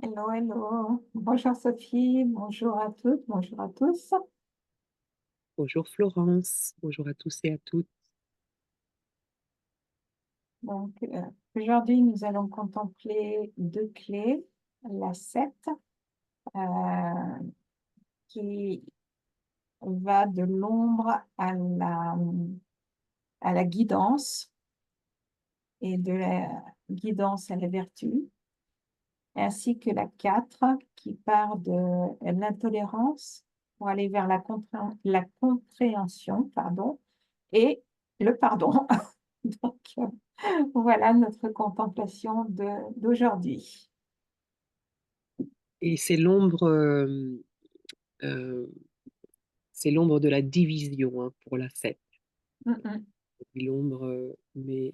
Hello, hello. Bonjour Sophie, bonjour à toutes, bonjour à tous. Bonjour Florence, bonjour à tous et à toutes. Donc, aujourd'hui, nous allons contempler deux clés, la 7, euh, qui va de l'ombre à la guidance et de la guidance à la vertu, ainsi que la 4 qui part de l'intolérance pour aller vers la compréhension, pardon, et le pardon. Donc, voilà notre contemplation d'aujourd'hui. Et euh, c'est l'ombre de la division hein, pour la fête. Mm, L'ombre, mais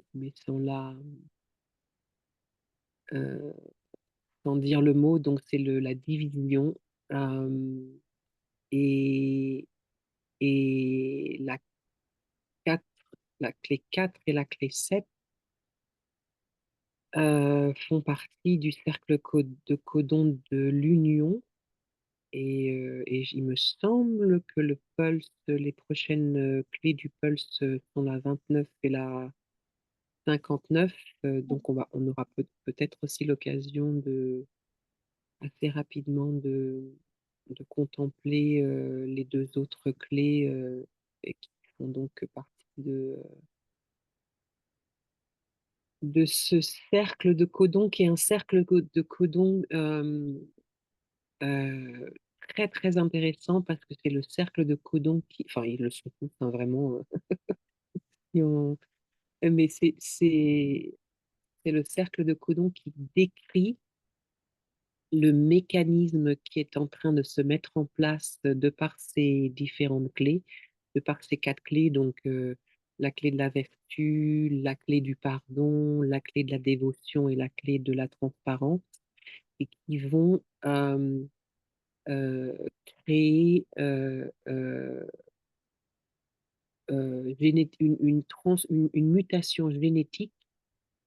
euh, sans dire le mot, donc c'est la division. euh, et, et la 4, la clé 4 et la clé 7 font partie du cercle de codon de l'union. Et il me semble que le pulse, les prochaines clés du pulse sont la 29 et la 59. Donc on aura peut-être aussi l'occasion assez rapidement de contempler les deux autres clés et qui font donc partie de ce cercle de codon qui est un cercle de codon euh, très très intéressant parce que c'est le cercle de codon enfin ils le sont tous hein, vraiment, qui ont- mais c'est le cercle de codon qui décrit le mécanisme qui est en train de se mettre en place de par ces différentes clés, de par ces quatre clés, donc la clé de la vertu, la clé du pardon, la clé de la dévotion et la clé de la transparence, et qui vont euh, créer une mutation génétique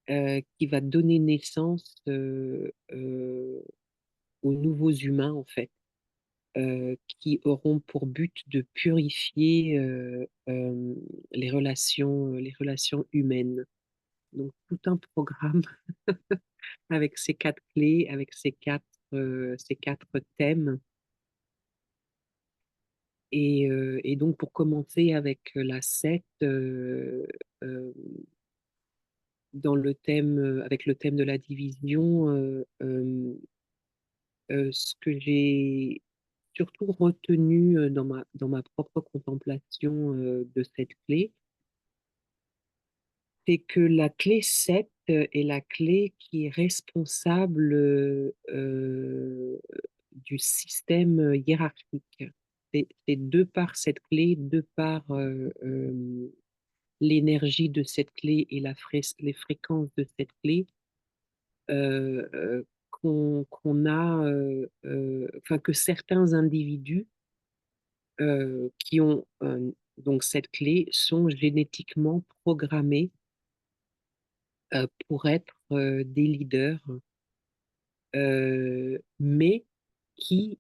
qui va donner naissance aux nouveaux humains, en fait, qui auront pour but de purifier les relations humaines. Donc, tout un programme avec ces quatre clés, avec ces quatre thèmes. Et donc, pour commencer avec la 7, avec le thème de la division, ce que j'ai surtout retenu dans ma propre contemplation de cette clé, c'est que la clé 7 est la clé qui est responsable du système hiérarchique. C'est de par cette clé, de par l'énergie de cette clé et les fréquences de cette clé, qu'on a, enfin que certains individus qui ont donc cette clé sont génétiquement programmés pour être des leaders, mais qui,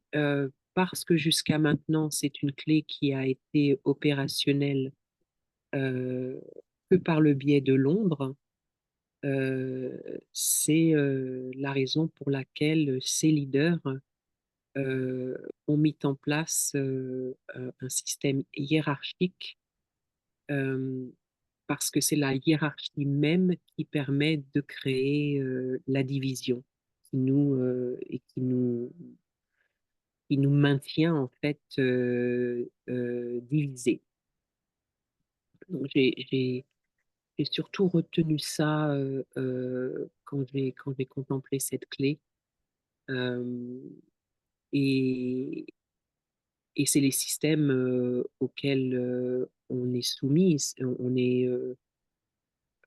parce que jusqu'à maintenant, c'est une clé qui a été opérationnelle euh, que par le biais de l'ombre, c'est la raison pour laquelle ces leaders euh, ont mis en place un système hiérarchique, euh, parce que c'est la hiérarchie même qui permet de créer la division, qui nous maintient en fait divisés. Donc j'ai surtout retenu ça quand j'ai contemplé cette clé. Euh, et, et c'est les systèmes auxquels on est soumis. On est,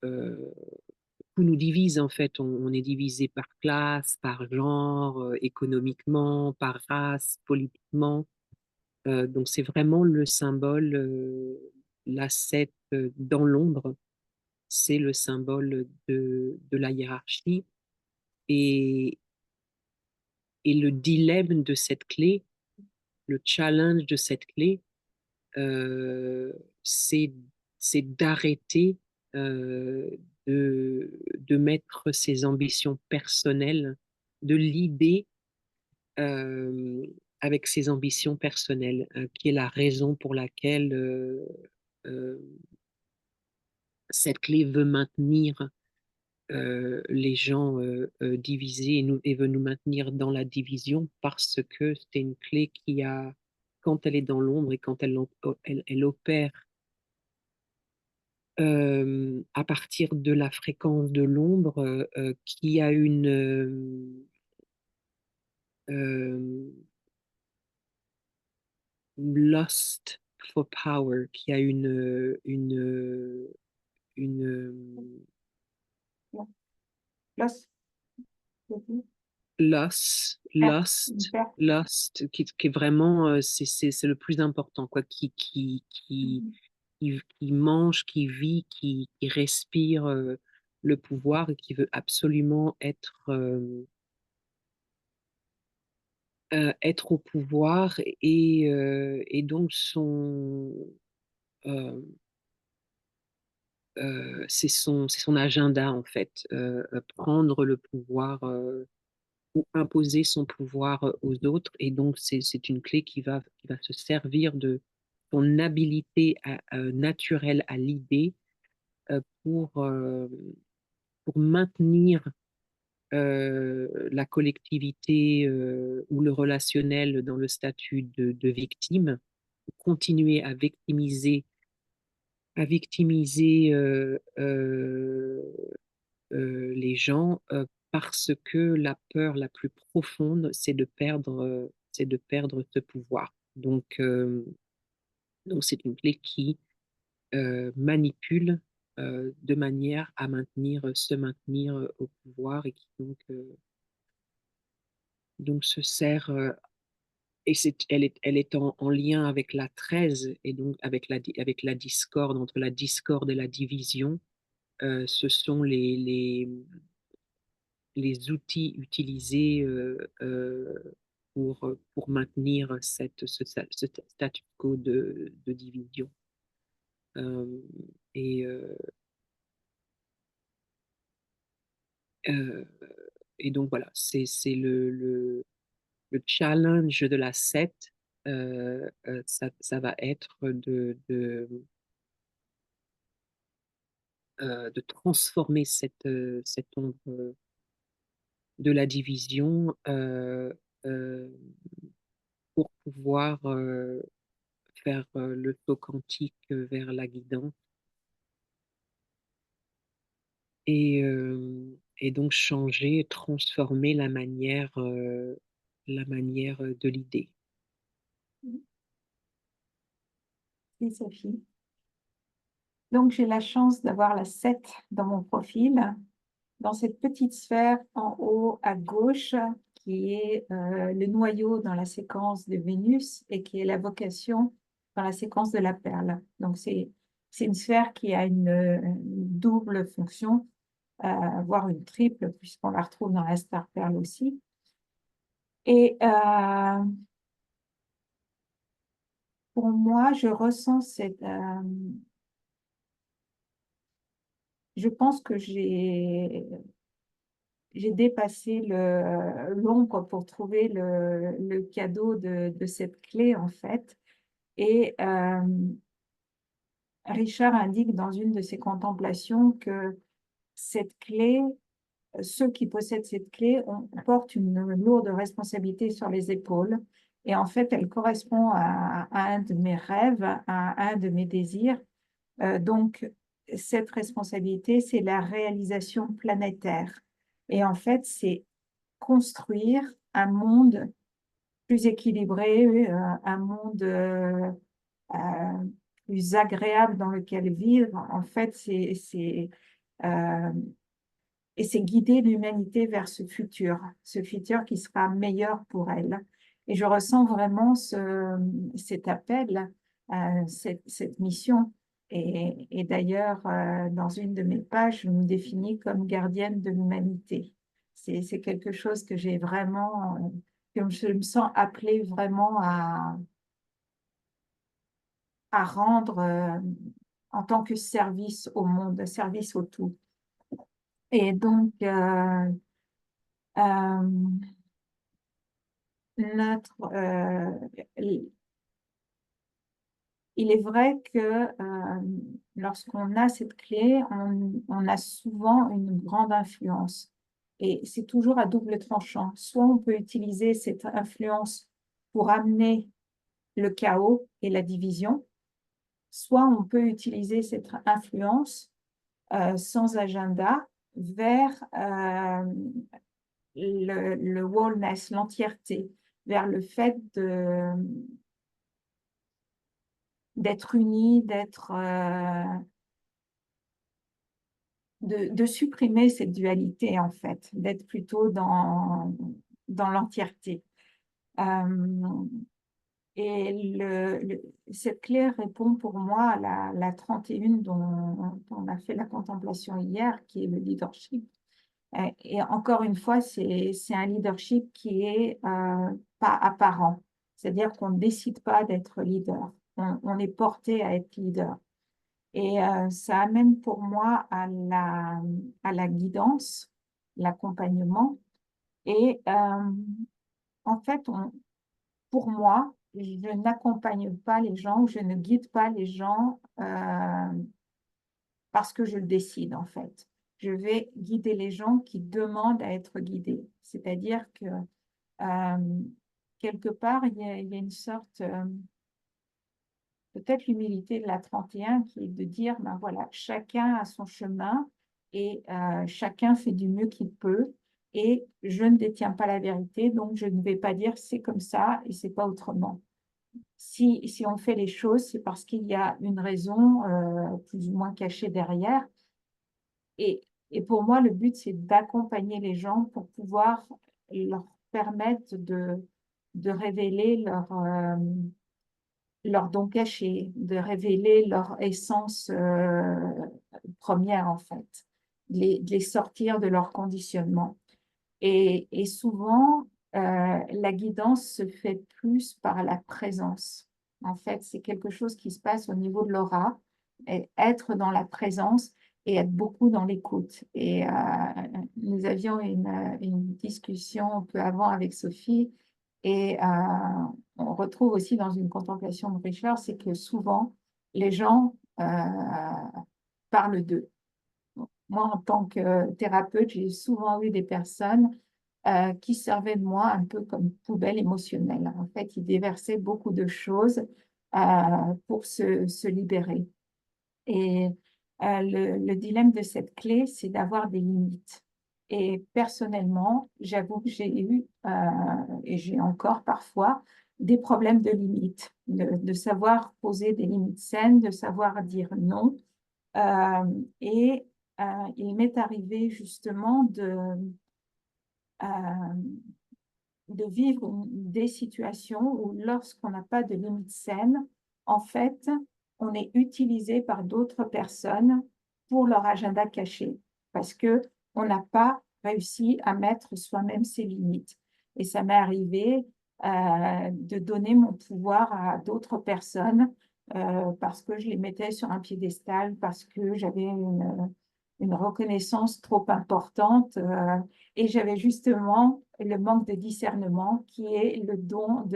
tout nous divise en fait. On est divisé par classe, par genre, économiquement, par race, politiquement. Donc c'est vraiment le symbole, l'ascète dans l'ombre, c'est le symbole de la hiérarchie. Et, et le dilemme de cette clé, le challenge de cette clé, euh, c'est c'est d'arrêter de mettre ses ambitions personnelles, de l'idée avec ses ambitions personnelles, qui est la raison pour laquelle euh, cette clé veut maintenir les gens divisés et veut nous maintenir dans la division parce que c'est une clé qui a, quand elle est dans l'ombre et quand elle opère à partir de la fréquence de l'ombre, qui a une euh, lust for power, qui a une Non. L'os, c'est tout. Perte, une perte. lust, qui est vraiment, c'est le plus important, quoi, Mhm. qui mange, qui vit, qui respire le pouvoir et qui veut absolument être au pouvoir et donc euh, c'est son agenda en fait, prendre le pouvoir ou imposer son pouvoir aux autres. Et donc, c'est une clé qui va se servir de son habilité naturelle à l'idée euh, pour, euh, pour maintenir la collectivité ou le relationnel dans le statut de victime, continuer à victimiser les gens parce que la peur la plus profonde, c'est de perdre ce pouvoir. Donc c'est une clé qui manipule de manière à se maintenir au pouvoir et qui donc se sert, et elle est en lien avec la 13 et donc avec la discorde, entre la discorde et la division. Ce sont les outils utilisés pour maintenir ce statu quo de division. Euh, et, euh, euh, et donc voilà, c'est le challenge de la 7. Ça va être de transformer cette ombre de la division euh, pour pouvoir faire le saut quantique vers la guidance et donc changer, transformer la manière de l'idée. Et Sophie. Donc, j'ai la chance d'avoir la 7 dans mon profil, dans cette petite sphère en haut à gauche, qui est le noyau dans la séquence de Vénus et qui est la vocation dans la séquence de la perle. Donc, c'est une sphère qui a une double fonction, voire une triple, puisqu'on la retrouve dans la star perle aussi. Et pour moi, je ressens je pense que j'ai dépassé l'ombre pour trouver le cadeau de cette clé, en fait. Et Richard indique dans une de ses contemplations que cette clé, ceux qui possèdent cette clé portent une lourde responsabilité sur les épaules. Et en fait, elle correspond à un de mes rêves, à un de mes désirs. Donc, cette responsabilité, c'est la réalisation planétaire. Et en fait, c'est construire un monde plus équilibré, un monde euh, plus agréable dans lequel vivre. En fait, euh, et c'est guider l'humanité vers ce futur qui sera meilleur pour elle. Et je ressens vraiment cet appel, cette mission. Et d'ailleurs, dans une de mes pages, je me définis comme gardienne de l'humanité. C'est quelque chose que j'ai vraiment que je me sens appelée vraiment à rendre en tant que service au monde, service au tout. Et donc, euh, notre, il est vrai que lorsqu'on a cette clé, on a souvent une grande influence. Et c'est toujours à double tranchant. Soit on peut utiliser cette influence pour amener le chaos et la division, soit on peut utiliser cette influence sans agenda vers le wholeness, l'entièreté, vers le fait d'être unis, de supprimer cette dualité, en fait, d'être plutôt dans l'entièreté. Et cette clé répond pour moi à la 31 dont on a fait la contemplation hier, qui est le leadership. Et encore une fois, c'est un leadership qui est pas apparent. C'est-à-dire qu'on ne décide pas d'être leader. On est porté à être leader. Et ça amène pour moi à la guidance, l'accompagnement. Et en fait, pour moi, je n'accompagne pas les gens, je ne guide pas les gens parce que je le décide, en fait. Je vais guider les gens qui demandent à être guidés. C'est-à-dire que quelque part, il y a une sorte, peut-être l'humilité de la 31 qui est de dire, ben voilà, chacun a son chemin et chacun fait du mieux qu'il peut. Et je ne détiens pas la vérité, donc je ne vais pas dire c'est comme ça et c'est pas autrement. Si on fait les choses, c'est parce qu'il y a une raison plus ou moins cachée derrière. Et pour moi, le but, c'est d'accompagner les gens pour pouvoir leur permettre de révéler leur don caché, de révéler leur essence première, en fait, de les sortir de leur conditionnement. Et souvent, la guidance se fait plus par la présence. En fait, c'est quelque chose qui se passe au niveau de l'aura, et être dans la présence et être beaucoup dans l'écoute. Et nous avions une discussion un peu avant avec Sophie, et on retrouve aussi dans une contemplation de Richard, c'est que souvent, les gens parlent d'eux. Moi, en tant que thérapeute, j'ai souvent eu des personnes qui servaient de moi un peu comme poubelle émotionnelle. En fait, ils déversaient beaucoup de choses pour se libérer. Et le dilemme de cette clé, c'est d'avoir des limites. Et personnellement, j'avoue que j'ai eu, et j'ai encore parfois, des problèmes de limites, de savoir poser des limites saines, de savoir dire non. Euh, et il m'est arrivé justement euh, de vivre des situations où lorsqu'on n'a pas de limites saines, en fait, on est utilisé par d'autres personnes pour leur agenda caché parce que on n'a pas réussi à mettre soi-même ses limites. Et ça m'est arrivé de donner mon pouvoir à d'autres personnes parce que je les mettais sur un piédestal, parce que j'avais une reconnaissance trop importante et j'avais justement le manque de discernement qui est le don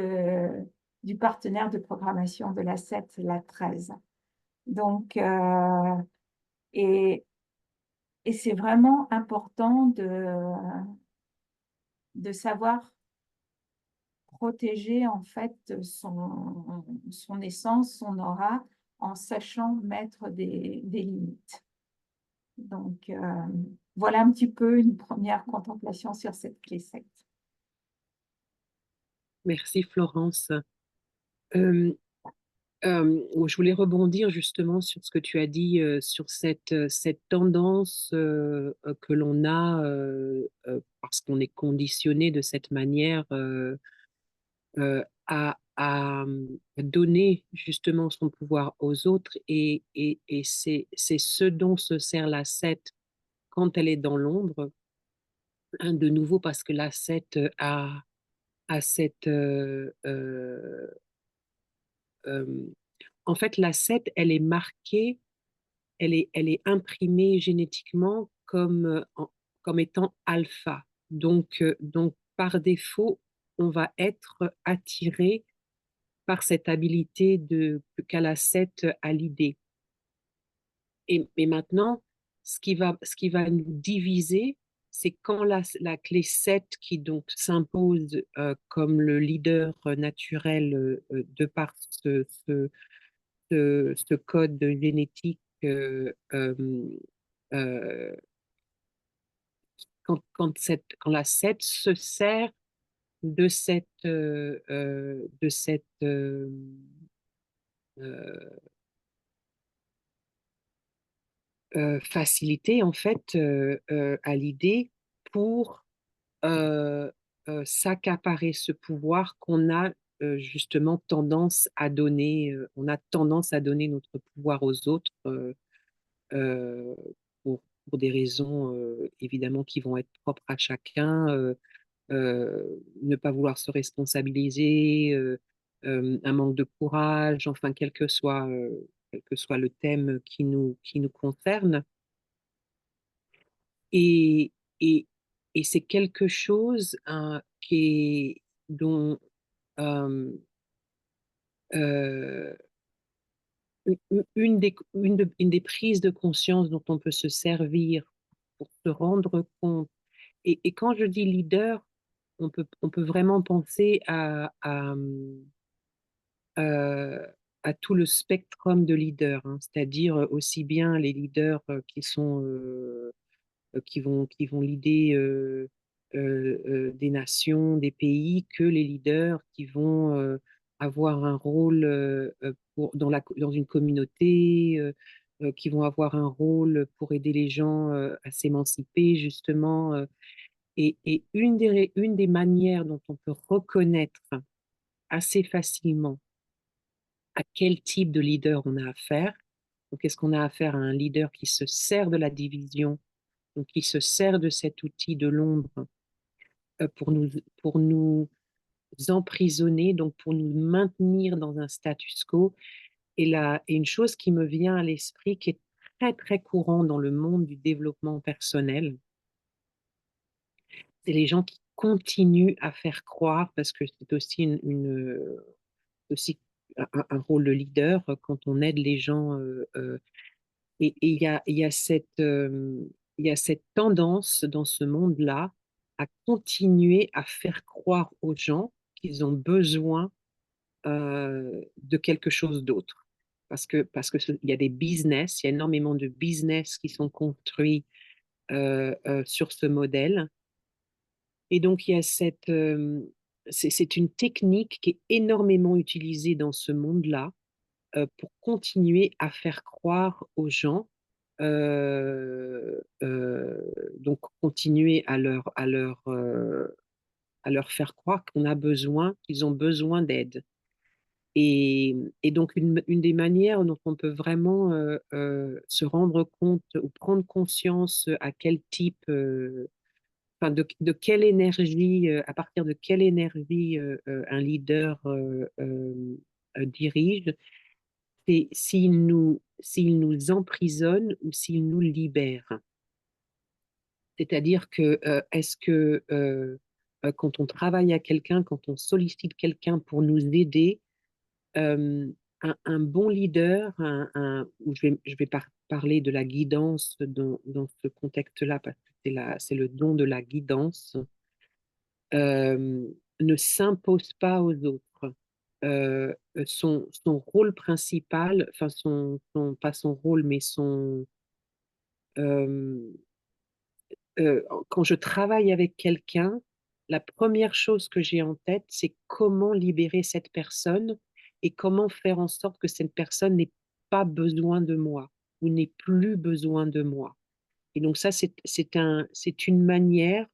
du partenaire de programmation de la 7, la 13. Donc, et, et c'est vraiment important de savoir protéger en fait son essence, son aura, en sachant mettre des limites. Donc, voilà un petit peu une première contemplation sur cette clé 7. Merci Florence. Euh, je voulais rebondir justement sur ce que tu as dit sur cette tendance que l'on a parce qu'on est conditionné de cette manière à donner justement son pouvoir aux autres et c'est ce dont se sert la 7 quand elle est dans l'ombre, hein, de nouveau parce que la 7 a à cette... euh, en fait, la 7, elle est marquée, elle est imprimée génétiquement comme étant alpha. Donc, par défaut, on va être attiré par cette habilité qu'a la 7 à l'idée. Et maintenant, ce qui va nous diviser, c'est quand la clé 7 qui donc s'impose comme le leader naturel de par ce code génétique, euh, quand la 7 se sert de cette facilité en fait à l'idée pour s'accaparer ce pouvoir qu'on a justement tendance à donner. On a tendance à donner notre pouvoir aux autres euh, pour des raisons évidemment qui vont être propres à chacun. Ne pas vouloir se responsabiliser, un manque de courage, enfin, quel que soit le thème qui nous concerne. Et, et, et c'est quelque chose dont euh, euh, une des prises de conscience dont on peut se servir pour se rendre compte. Et quand je dis leader, on peut vraiment penser euh, à tout le spectrum de leaders, hein, c'est-à-dire aussi bien les leaders qui vont leader des nations, des pays, que les leaders qui vont avoir un rôle dans une communauté, qui vont avoir un rôle pour aider les gens à s'émanciper, justement. Et une des manières dont on peut reconnaître assez facilement à quel type de leader on a affaire, donc est-ce qu'on a affaire à un leader qui se sert de la division, donc qui se sert de cet outil de l'ombre pour nous emprisonner, donc pour nous maintenir dans un status quo. Et une chose qui me vient à l'esprit, qui est très, très courant dans le monde du développement personnel, c'est les gens qui continuent à faire croire, parce que c'est aussi aussi un rôle de leader quand on aide les gens. Et il y a cette tendance dans ce monde-là à continuer à faire croire aux gens qu'ils ont besoin de quelque chose d'autre. Il y a des business, il y a énormément de business qui sont construits sur ce modèle. Et donc, il y a c'est une technique qui est énormément utilisée dans ce monde-là pour continuer à faire croire aux gens, donc continuer à leur faire croire qu'ils ont besoin d'aide. Et donc, une des manières dont on peut vraiment se rendre compte ou prendre conscience à quel type, enfin, de quelle énergie, à partir de quelle énergie un leader dirige, c'est s'il nous emprisonne ou s'il nous libère. C'est-à-dire que est-ce que quand on travaille à quelqu'un, quand on sollicite quelqu'un pour nous aider, euh, un bon leader, où je vais parler de la guidance dans ce contexte-là, parce que c'est le don de la guidance, euh, ne s'impose pas aux autres. Son rôle principal, enfin pas son rôle, mais euh, quand je travaille avec quelqu'un, la première chose que j'ai en tête, c'est comment libérer cette personne et comment faire en sorte que cette personne n'ait pas besoin de moi ou n'ait plus besoin de moi. Et donc ça, c'est une manière,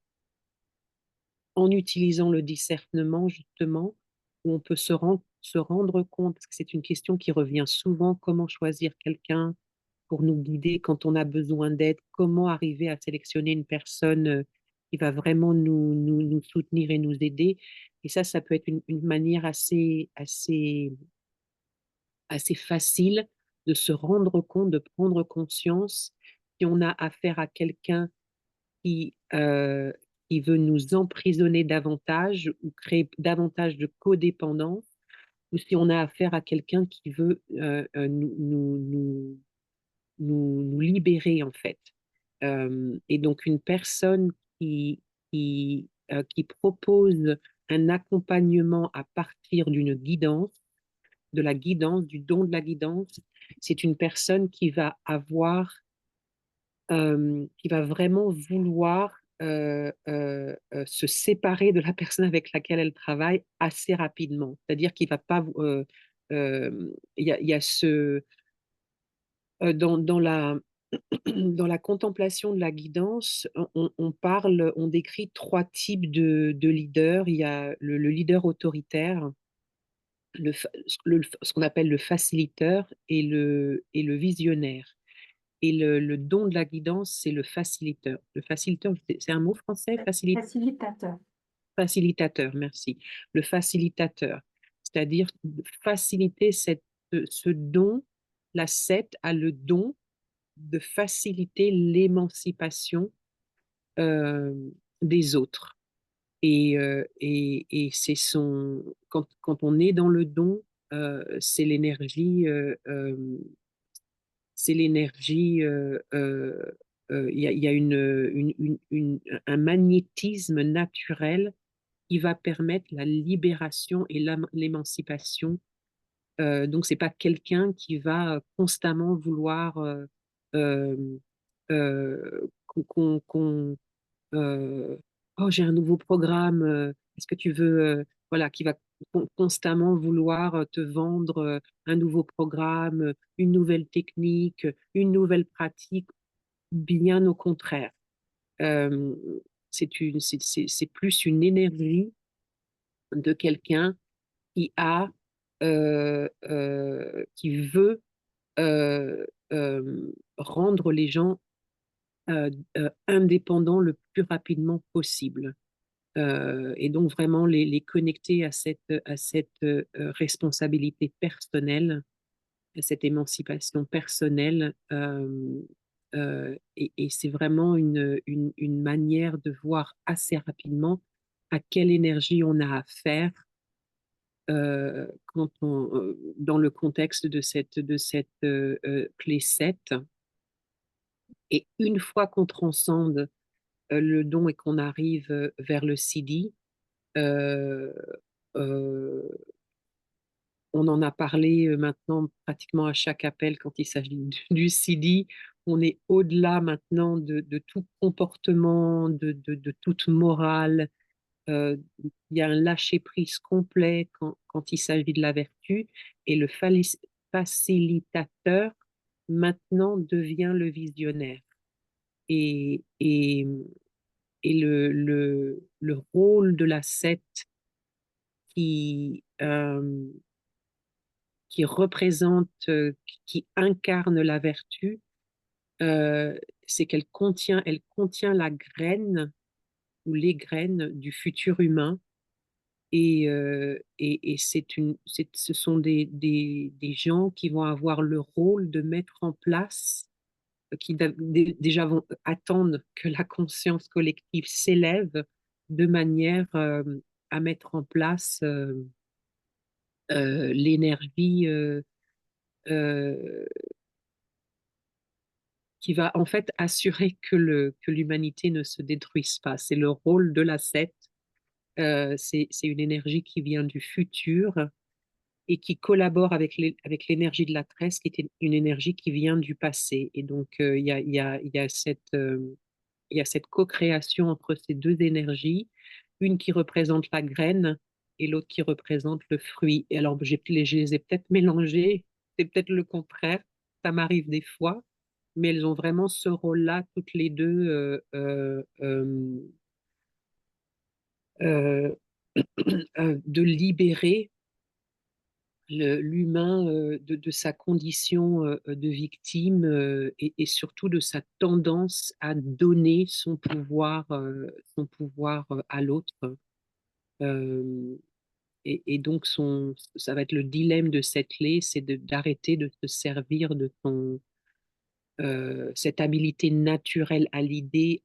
en utilisant le discernement justement, où on peut se rendre compte, parce que c'est une question qui revient souvent, comment choisir quelqu'un pour nous guider quand on a besoin d'aide, comment arriver à sélectionner une personne qui va vraiment nous soutenir et nous aider. Et ça peut être une manière assez facile de se rendre compte, de prendre conscience si on a affaire à quelqu'un qui, euh, qui veut nous emprisonner davantage ou créer davantage de codépendance, ou si on a affaire à quelqu'un qui veut nous libérer, en fait. Et donc, une personne qui propose un accompagnement à partir d'une guidance, de la guidance, du don de la guidance, c'est une personne qui va vraiment vouloir se séparer de la personne avec laquelle elle travaille assez rapidement. C'est-à-dire qu'il va pas... il y a dans dans la contemplation de la guidance, on décrit trois types de leaders. Il y a le leader autoritaire, ce qu'on appelle le facilitateur et le visionnaire. Et le don de la guidance, c'est le facilitateur. Le facilitateur, c'est un mot français, Facilitateur. facilitateur, merci. Le facilitateur, c'est-à-dire faciliter ce don, la 7 a le don de faciliter l'émancipation euh, des autres. Et c'est quand on est dans le don, c'est l'énergie, il y a un magnétisme naturel qui va permettre la libération et l'émancipation. Donc, c'est pas quelqu'un qui va constamment vouloir euh, qu'on, qu'on, qu'on- oh, j'ai un nouveau programme, est-ce que tu veux, voilà, qui va constamment vouloir te vendre un nouveau programme, une nouvelle technique, une nouvelle pratique, bien au contraire. Euh, c'est plus une énergie de quelqu'un qui veut euh, rendre les gens indépendants le plus rapidement possible. Et donc vraiment les connecter à cette responsabilité personnelle, à cette émancipation personnelle. Et c'est vraiment une manière de voir assez rapidement à quelle énergie on a affaire dans le contexte de cette clé 7. Et une fois qu'on transcende le don et qu'on arrive vers le CD, euh, euh, on en a parlé maintenant pratiquement à chaque appel quand il s'agit du CD. On est au-delà maintenant de tout comportement, de toute morale. Il y a un lâcher-prise complet quand il s'agit de la vertu. Et le facilitateur maintenant devient le visionnaire. Et, et, et le rôle de la secte qui, qui représente, qui incarne la vertu, euh, c'est elle contient la graine ou les graines du futur humain. Et ce sont des gens qui vont avoir le rôle de mettre en place, déjà vont attendre que la conscience collective s'élève de manière à mettre en place l'énergie euh, qui va en fait assurer que l'humanité ne se détruise pas. C'est le rôle de la secte. C'est une énergie qui vient du futur et qui collabore avec l'énergie de la tresse, qui est une énergie qui vient du passé. Et donc, il y a cette co-création entre ces deux énergies, une qui représente la graine et l'autre qui représente le fruit. Et alors, je les ai peut-être mélangées, c'est peut-être le contraire, ça m'arrive des fois, mais elles ont vraiment ce rôle-là, toutes les deux, euh, de libérer l'humain de sa condition de victime et surtout de sa tendance à donner son pouvoir à l'autre. Euh, et donc, ça va être le dilemme de cette clé, c'est d'arrêter de te servir de cette habilité naturelle à l'idée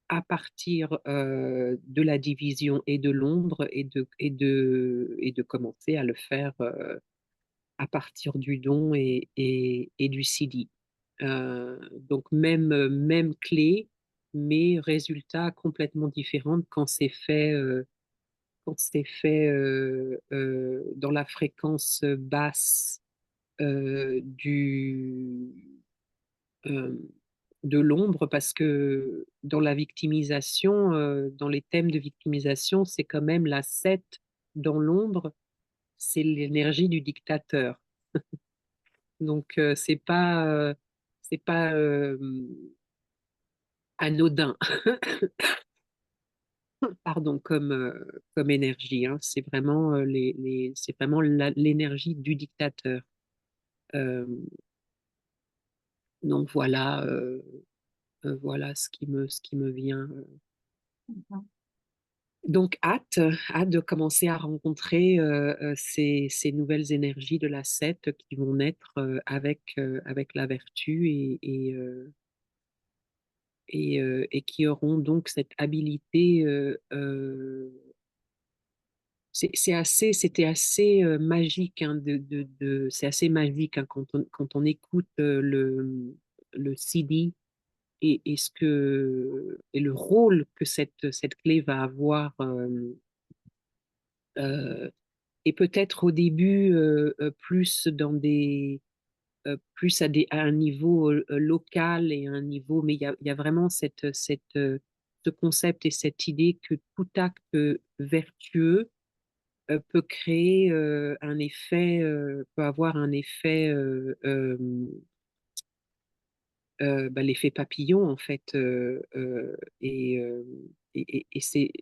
à partir de la division et de l'ombre et de commencer à le faire à partir du don et du sidi. Donc même clé, mais résultat complètement différent quand c'est fait dans la fréquence basse euh, de l'ombre, parce que dans la victimisation, dans les thèmes de victimisation, c'est quand même la 7 dans l'ombre, c'est l'énergie du dictateur. Donc c'est pas anodin, pardon, comme énergie, hein. C'est vraiment c'est vraiment l'énergie du dictateur. Euh, donc voilà ce qui me vient. Mhm. Donc hâte de commencer à rencontrer ces nouvelles énergies de la 7 qui vont naître avec la vertu et qui auront donc cette habilité. C'était assez magique, hein, c'est assez magique, hein, quand on écoute le CD et le rôle que cette clé va avoir. Euh, et peut-être au début plus plus à un niveau local et à un niveau, mais il y a vraiment ce concept et cette idée que tout acte vertueux peut créer un effet, peut avoir un effet, l'effet papillon en fait, et c'est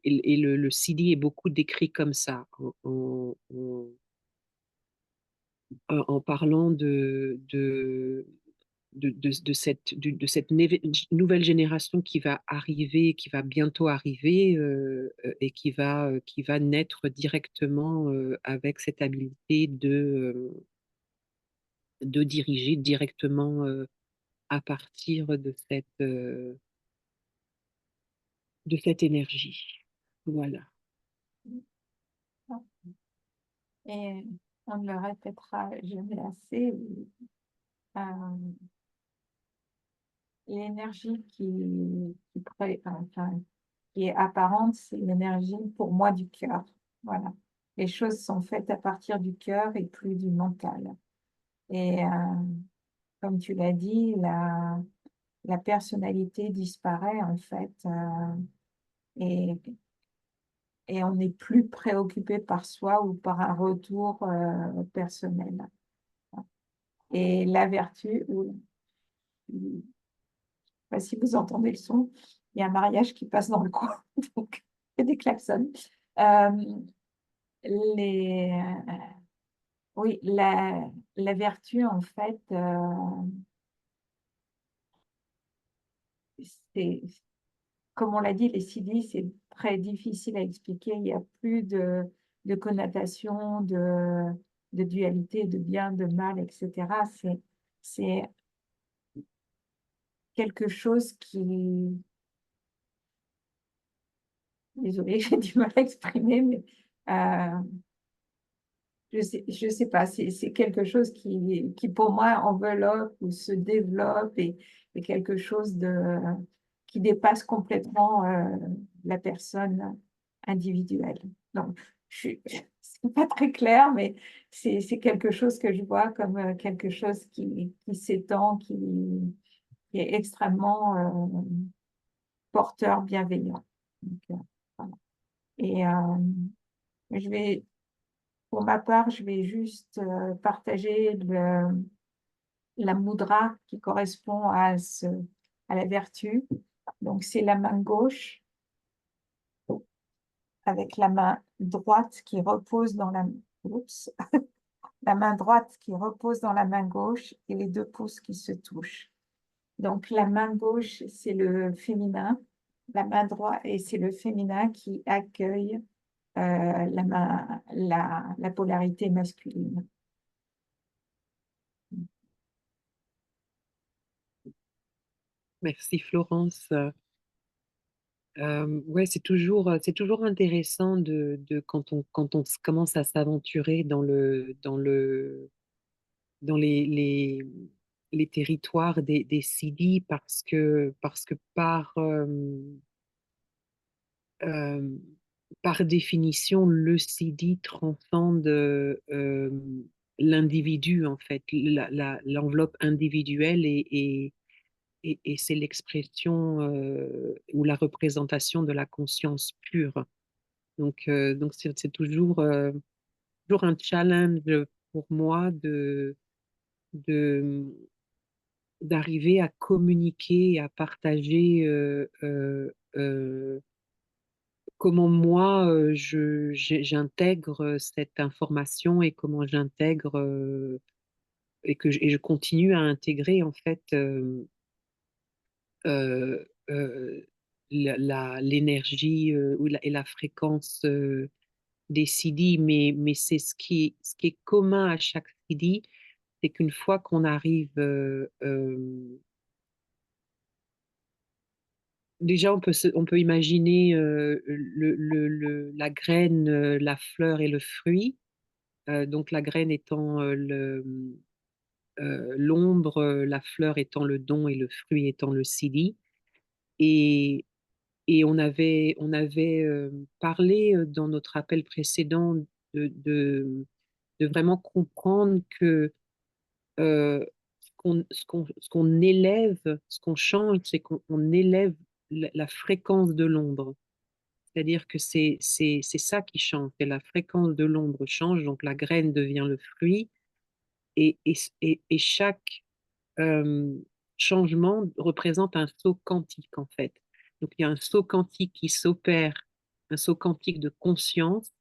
et le CD est beaucoup décrit comme ça en parlant de cette nouvelle génération qui va arriver, qui va bientôt arriver et qui va naître directement avec cette habilité de diriger directement à partir de cette énergie. Voilà. Et on ne le répétera jamais assez. euh, L'énergie enfin, qui est apparente, c'est l'énergie pour moi du cœur. Voilà. Les choses sont faites à partir du cœur et plus du mental. Et comme tu l'as dit, la personnalité disparaît en fait, et, et on n'est plus préoccupé par soi ou par un retour personnel. Et la vertu, sais pas si vous entendez le son, il y a un mariage qui passe dans le coin, donc il y a des klaxons. Euh, les, oui, la vertu, en fait, c'est, comme on l'a dit, les CD, c'est très difficile à expliquer. Il n'y a plus de connotation, de dualité, de bien, de mal, etc. C'est quelque chose qui, désolée, j'ai du mal à exprimer, mais euh, je sais pas, c'est quelque chose qui pour moi enveloppe ou se développe et quelque chose qui dépasse complètement la personne individuelle. Donc, c'est pas très clair, mais c'est quelque chose que je vois comme quelque chose qui s'étend, qui est extrêmement porteur, bienveillant. Donc, voilà. Et je vais pour ma part, je vais juste partager la mudra qui correspond à la vertu. Donc, c'est la main gauche avec la main droite qui repose dans Oups. La main droite qui repose dans la main gauche et les deux pouces qui se touchent. Donc, la main gauche, c'est le féminin. La main droite, et c'est le féminin qui accueille la polarité masculine. Merci Florence. Ouais, c'est toujours intéressant quand on commence à s'aventurer dans les territoires des Sidi parce que euh, par définition, le Sidi transcende l'individu, en fait, l'enveloppe individuelle et c'est l'expression ou la représentation de la conscience pure. Donc c'est toujours un challenge pour moi de, d'arriver à communiquer, et à partager comment moi j'intègre cette information et comment j'intègre et je continue à intégrer en fait euh, euh, l'énergie et la fréquence des CD, mais c'est ce qui est commun à chaque CD, c'est qu'une fois qu'on arrive, déjà on peut imaginer la graine, la fleur et le fruit. Donc la graine étant l'ombre, la fleur étant le don et le fruit étant le CD. Et, et on avait parlé dans notre appel précédent de, de, de vraiment comprendre que ce qu'on élève, ce qu'on change, c'est qu'on élève la fréquence de l'ombre. C'est-à-dire que c'est ça qui change, c'est la fréquence de l'ombre change, donc la graine devient le fruit, et, et, et chaque euh, changement représente un saut quantique, en fait. Donc il y a un saut quantique qui s'opère, un saut quantique de conscience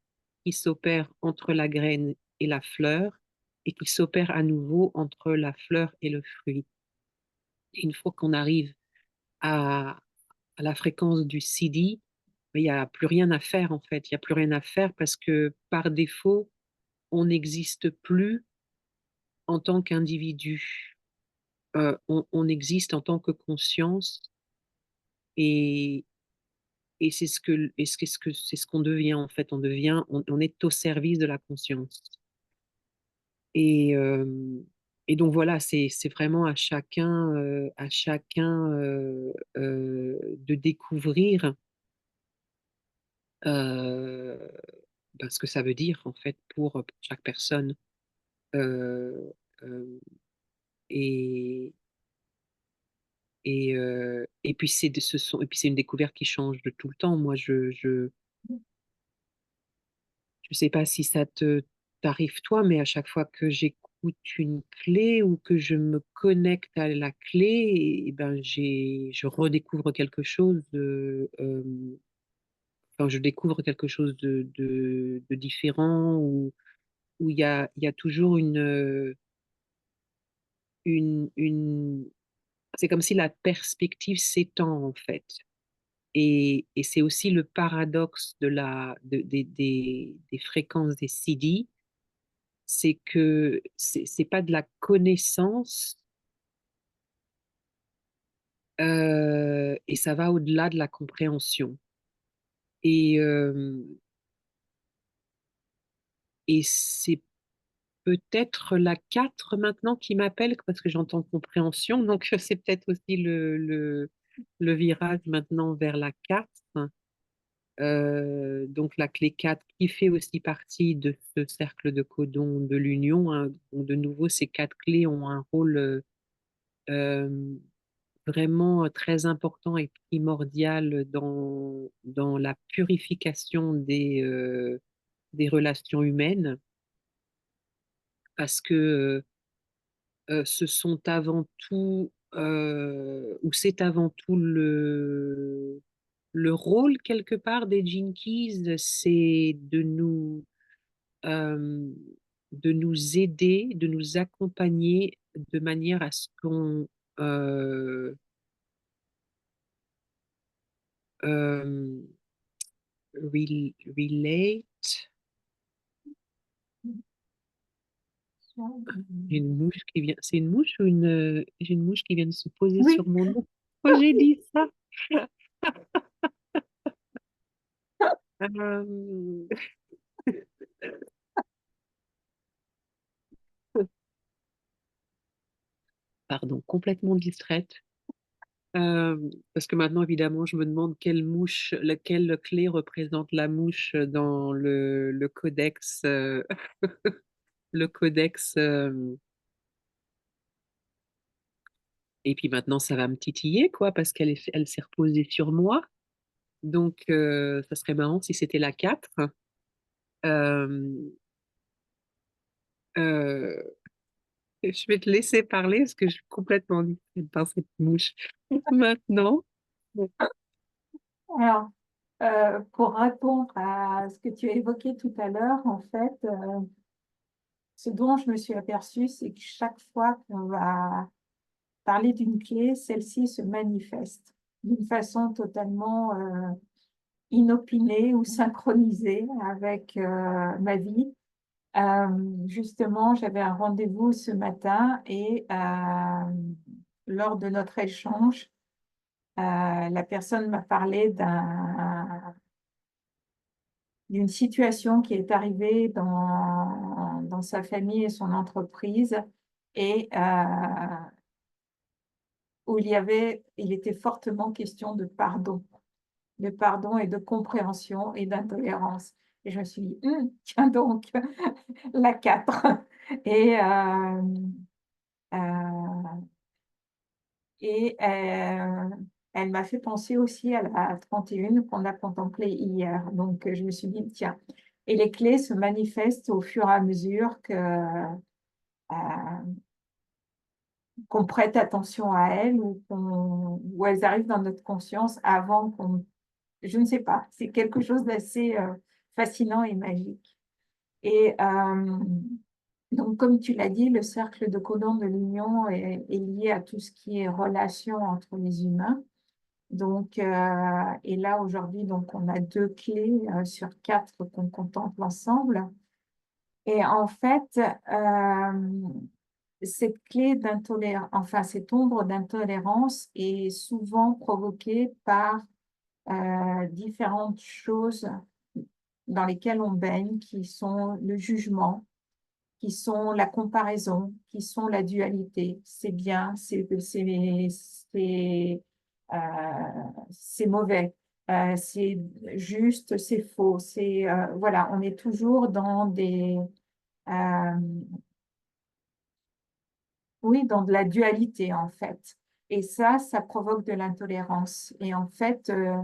qui s'opère entre la graine et la fleur, et qui s'opère à nouveau entre la fleur et le fruit. Et une fois qu'on arrive à, à la fréquence du CD, il n'y a plus rien à faire en fait. Il n'y a plus rien à faire parce que par défaut, on n'existe plus en tant qu'individu. On existe en tant que conscience et, c'est ce qu'on devient en fait. On est au service de la conscience. Et, donc voilà, c'est vraiment à chacun de découvrir euh, ce que ça veut dire en fait pour chaque personne. Euh, euh, et, et puis et puis c'est une découverte qui change de tout le temps. Moi, je sais pas si ça te t'arrive toi, mais à chaque fois que j'écoute une clé ou que je me connecte à la clé, et ben je redécouvre quelque chose enfin, je découvre quelque chose de différent où il y a toujours une, c'est comme si la perspective s'étend en fait. Et c'est aussi le paradoxe des fréquences des CD, c'est que c'est pas de la connaissance et ça va au-delà de la compréhension. Et, et c'est peut-être la 4 maintenant qui m'appelle parce que j'entends compréhension, donc c'est peut-être aussi le virage maintenant vers la 4. Donc la clé 4 qui fait aussi partie de ce cercle de codon de l'union, hein. Donc, de nouveau, ces quatre clés ont un rôle euh, vraiment très important et primordial dans la purification des relations humaines parce que ce sont avant tout, ou c'est avant tout le rôle quelque part des Jinkies, c'est euh, de nous aider, de nous accompagner de manière à ce qu'on euh, euh, relate. J'ai une mouche qui vient. C'est une mouche ou une. J'ai une mouche qui vient de se poser sur Oui, mon dos. Oh, j'ai dit ça. Euh, Pardon, complètement distraite. Parce que maintenant, évidemment, je me demande quelle mouche, laquelle clé représente la mouche dans le codex, le codex. Et puis maintenant, ça va me titiller, quoi, parce elle s'est reposée sur moi. Donc, ça serait marrant si c'était la 4. Euh, euh, je vais te laisser parler parce que je suis complètement distraite par cette mouche. Maintenant, alors, pour répondre à ce que tu as évoqué tout à l'heure, en fait, ce dont je me suis aperçue, c'est que chaque fois qu'on va parler d'une clé, celle-ci se manifeste d'une façon totalement inopinée ou synchronisée avec ma vie. Justement, j'avais un rendez-vous ce matin et lors de notre échange, la personne m'a parlé d'une situation qui est arrivée dans sa famille et son entreprise et où il était fortement question de pardon et de compréhension et d'intolérance. Et je me suis dit, tiens donc, la 4. Et, euh, euh, et elle m'a fait penser aussi à la 31 qu'on a contemplée hier. Donc, je me suis dit, tiens, et les clés se manifestent au fur et à mesure qu'on prête attention à elles ou elles arrivent dans notre conscience avant qu'on... Je ne sais pas, c'est quelque chose d'assez fascinant et magique. Et donc, comme tu l'as dit, le cercle de codon de l'union est lié à tout ce qui est relation entre les humains. Donc, et là, aujourd'hui, donc, on a 2 clés sur 4 qu'on contemple ensemble. Et en fait, cette clé d'intolérance, enfin, cette ombre d'intolérance est souvent provoquée par différentes choses dans lesquelles on baigne, qui sont le jugement, qui sont la comparaison, qui sont la dualité. C'est bien, euh, c'est mauvais, c'est juste, c'est faux. Voilà, on est toujours euh, oui, dans de la dualité en fait. Et ça provoque de l'intolérance. Et en fait, euh,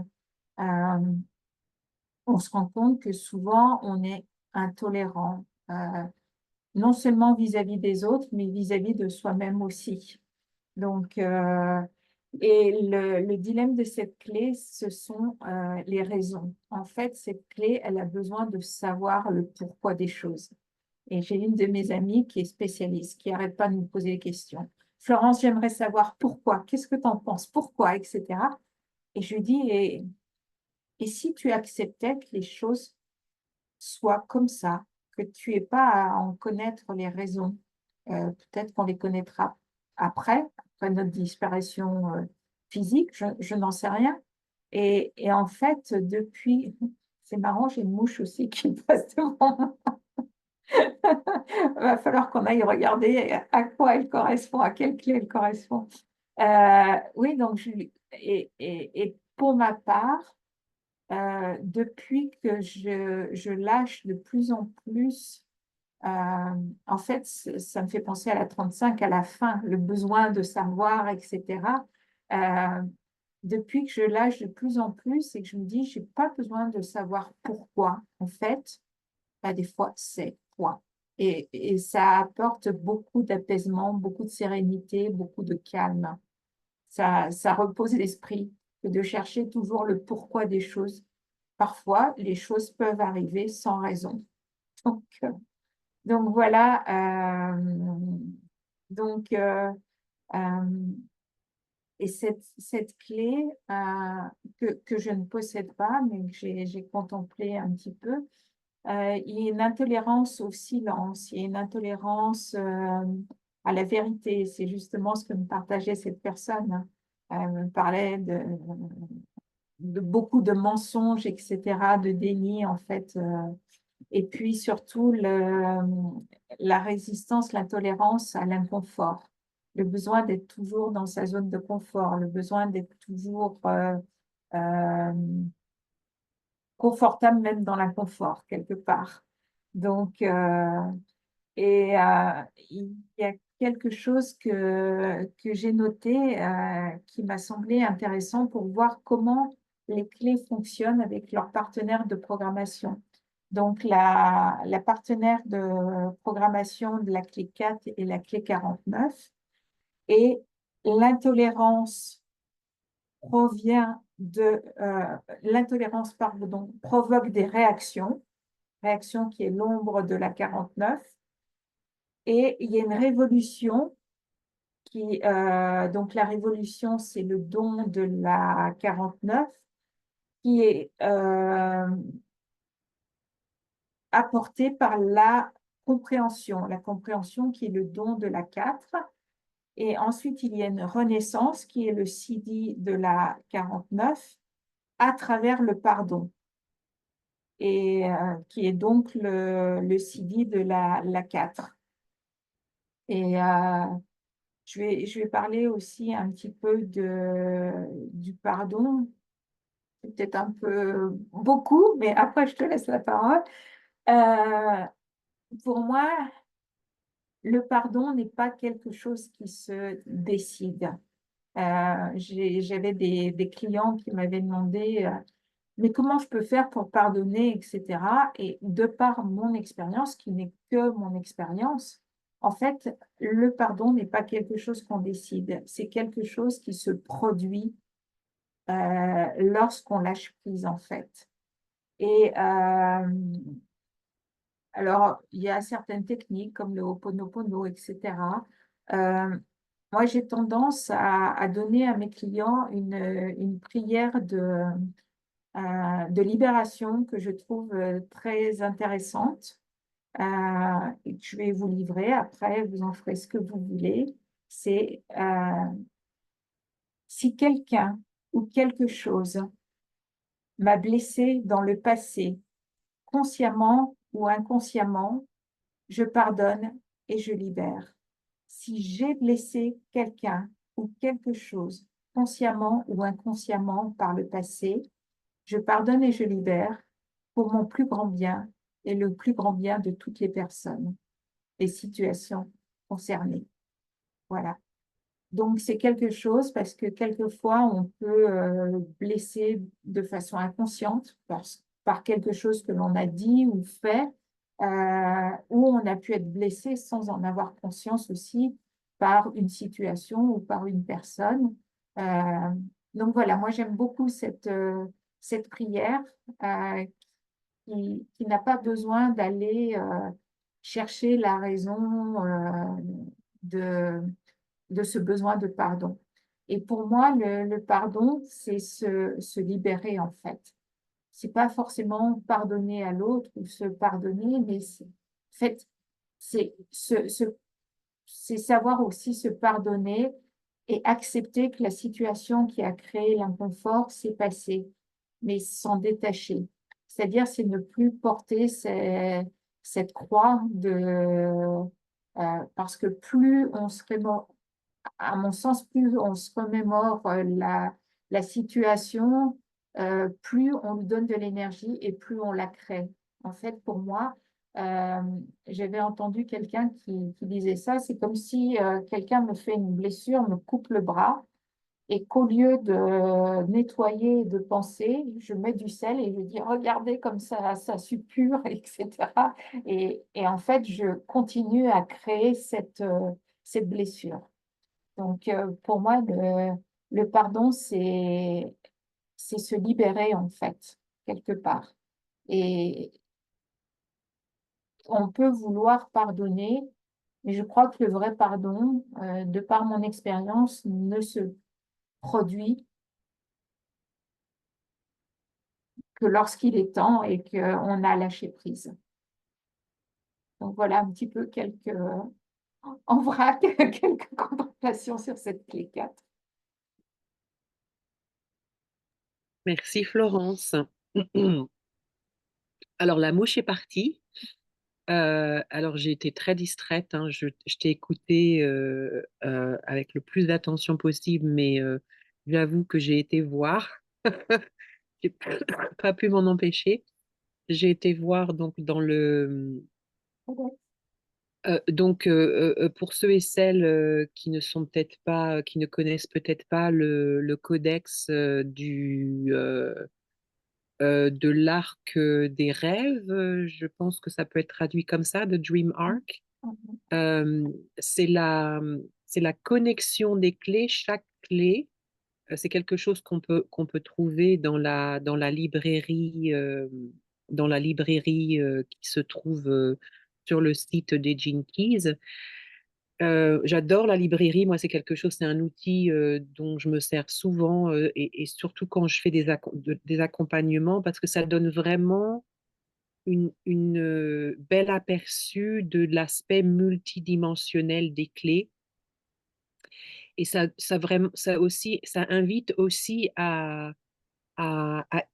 on se rend compte que souvent on est intolérant. Non seulement vis-à-vis des autres, mais vis-à-vis de soi-même aussi. Donc, et le dilemme de cette clé, ce sont les raisons. En fait, cette clé, elle a besoin de savoir le pourquoi des choses. Et j'ai une de mes amies qui est spécialiste, qui n'arrête pas de me poser des questions. Florence, j'aimerais savoir pourquoi, qu'est-ce que tu en penses, pourquoi, etc. Et je lui dis, et si tu acceptais que les choses soit comme ça, que tu n'aies pas à en connaître les raisons. Peut-être qu'on les connaîtra après notre disparition physique, je n'en sais rien. Et en fait, depuis, c'est marrant, j'ai une mouche aussi qui passe devant moi. Il va falloir qu'on aille regarder à quoi elle correspond, à quelle clé elle correspond. Oui, donc, et pour ma part, depuis que je lâche de plus en plus, euh, en fait, ça me fait penser à la 35, à la fin, le besoin de savoir, etc. Euh, Depuis que je lâche de plus en plus et que je me dis, j'ai pas besoin de savoir pourquoi, en fait, bah, des fois, c'est quoi. Et ça apporte beaucoup d'apaisement, beaucoup de sérénité, beaucoup de calme. Ça repose l'esprit que de chercher toujours le pourquoi des choses. Parfois, les choses peuvent arriver sans raison. Donc, donc voilà. Donc, euh, Et cette clé que je ne possède pas, mais que j'ai contemplé un petit peu, il y a une intolérance au silence, il y a une intolérance à la vérité. C'est justement ce que me partageait cette personne. Elle me parlait de beaucoup de mensonges, etc., de déni, en fait. Et puis surtout, la résistance, l'intolérance à l'inconfort. Le besoin d'être toujours dans sa zone de confort, le besoin d'être toujours euh, confortable même dans l'inconfort, quelque part. Donc, il y a quelque chose que j'ai noté qui m'a semblé intéressant pour voir comment les clés fonctionnent avec leurs partenaires de programmation. Donc, la partenaire de programmation de la clé 4 est la clé 49 et l'intolérance l'intolérance, pardon, provoque des réaction qui est l'ombre de la 49. Et il y a une révolution donc la révolution, c'est le don de la 49 qui est apporté par la compréhension qui est le don de la 4. Et ensuite, il y a une renaissance qui est le CD de la 49 à travers le pardon. Et qui est donc le CD de la 4. Et je vais parler aussi un petit peu du pardon. C'est peut-être un peu beaucoup, mais après, je te laisse la parole. Euh, pour moi, le pardon n'est pas quelque chose qui se décide. J'avais des clients qui m'avaient demandé mais comment je peux faire pour pardonner, etc. Et de par mon expérience, qui n'est que mon expérience, en fait, le pardon n'est pas quelque chose qu'on décide, c'est quelque chose qui se produit lorsqu'on lâche prise, en fait. Et alors, il y a certaines techniques comme le Ho'oponopono, etc. Euh, Moi, j'ai tendance à donner à mes clients une prière de libération que je trouve très intéressante et que je vais vous livrer. Après, vous en ferez ce que vous voulez. C'est si quelqu'un ou quelque chose m'a blessé dans le passé, consciemment ou inconsciemment, je pardonne et je libère. Si j'ai blessé quelqu'un ou quelque chose, consciemment ou inconsciemment par le passé, je pardonne et je libère pour mon plus grand bien et le plus grand bien de toutes les personnes, les situations concernées. Voilà. Donc, c'est quelque chose parce que quelquefois, on peut blesser de façon inconsciente par quelque chose que l'on a dit ou fait, ou on a pu être blessé sans en avoir conscience aussi par une situation ou par une personne. Euh, donc voilà, moi j'aime beaucoup cette prière euh, qui n'a pas besoin d'aller chercher la raison de, de ce besoin de pardon. Et pour moi, le pardon, c'est se libérer en fait. C'est pas forcément pardonner à l'autre ou se pardonner, mais en fait, c'est c'est savoir aussi se pardonner et accepter que la situation qui a créé l'inconfort s'est passée, mais s'en détacher. C'est-à-dire, c'est ne plus porter cette croix parce que plus on se remémore, à mon sens, plus on se remémore la situation, plus on lui donne de l'énergie et plus on la crée. En fait, pour moi, euh, j'avais entendu quelqu'un qui disait ça, c'est comme si quelqu'un me fait une blessure, me coupe le bras, et qu'au lieu de nettoyer et de penser, je mets du sel et je dis, regardez comme ça suppure, etc. Et en fait, je continue à créer cette blessure. Donc, pour moi, le pardon, c'est se libérer, en fait, quelque part. Et on peut vouloir pardonner, mais je crois que le vrai pardon, de par mon expérience, ne se produit que lorsqu'il est temps et qu'on a lâché prise. Donc voilà un petit peu en vrac, quelques contemplations sur cette clé 4. Merci Florence. Alors la mouche est partie. Alors j'ai été très distraite, hein. Je t'ai écouté avec le plus d'attention possible, mais j'avoue que j'ai été voir. J'ai pas pu m'en empêcher. J'ai été voir donc dans le pour ceux et celles qui ne sont peut-être pas, qui ne connaissent peut-être pas le codex de l'arc des rêves, je pense que ça peut être traduit comme ça, de Dream Arc. Euh, c'est c'est la connexion des clés. Chaque clé, c'est quelque chose qu'on peut trouver dans la librairie qui se trouve sur le site des Gene Keys. J'adore la librairie. Moi, c'est quelque chose, c'est un outil dont je me sers souvent et surtout quand je fais des accompagnements parce que ça donne vraiment une belle aperçu de l'aspect multidimensionnel des clés. Et ça aussi, ça invite aussi à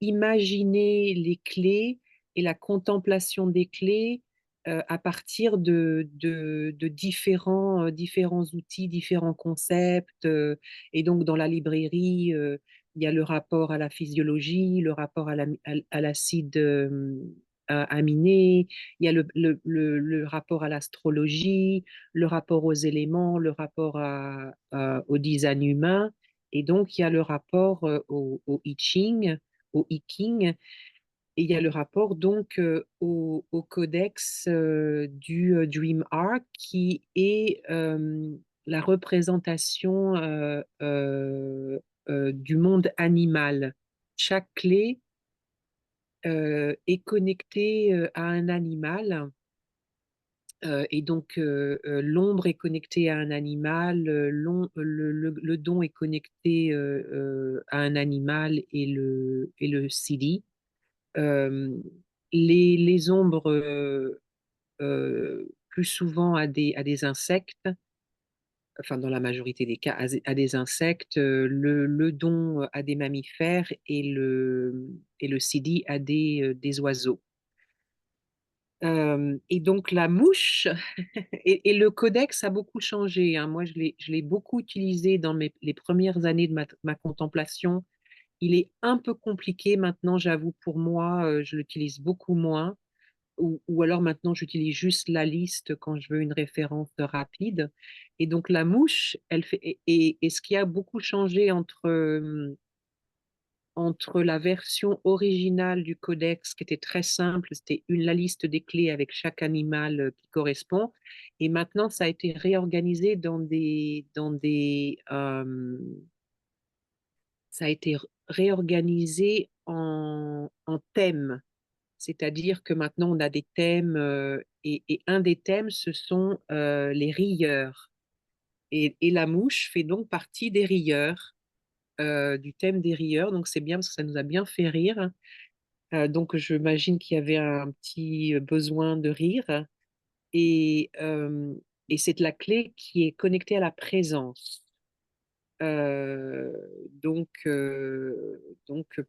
imaginer les clés et la contemplation des clés à partir de différents outils, différents concepts. Et donc, dans la librairie, il y a le rapport à la physiologie, le rapport à l'acide aminé, il y a le rapport à l'astrologie, le rapport aux éléments, le rapport au design humain. Et donc, il y a le rapport au I Ching, au I King, et il y a le rapport donc au codex du Dream Arc, qui est la représentation du monde animal. Chaque clé est connectée à un animal. Et donc, l'ombre est connectée à un animal, le don est connecté à un animal et le CD. Euh, les ombres, plus souvent à des insectes, enfin dans la majorité des cas, à des insectes, le don à des mammifères et le CD à des oiseaux. Et donc la mouche et le codex a beaucoup changé, hein. Moi, je l'ai beaucoup utilisé dans les premières années de ma contemplation. Il est un peu compliqué maintenant, j'avoue, pour moi, je l'utilise beaucoup moins. Ou alors maintenant, j'utilise juste la liste quand je veux une référence rapide. Et donc la mouche, elle fait, et ce qui a beaucoup changé entre la version originale du codex, qui était très simple, c'était la liste des clés avec chaque animal qui correspond, et maintenant ça a été réorganisé ça a été réorganisé en thèmes, c'est-à-dire que maintenant on a des thèmes, et un des thèmes, ce sont les rieurs, et la mouche fait donc partie des rieurs. Du thème des rieurs, donc c'est bien parce que ça nous a bien fait rire. Donc, j'imagine qu'il y avait un petit besoin de rire. Et, euh, et c'est la clé qui est connectée à la présence. Euh, donc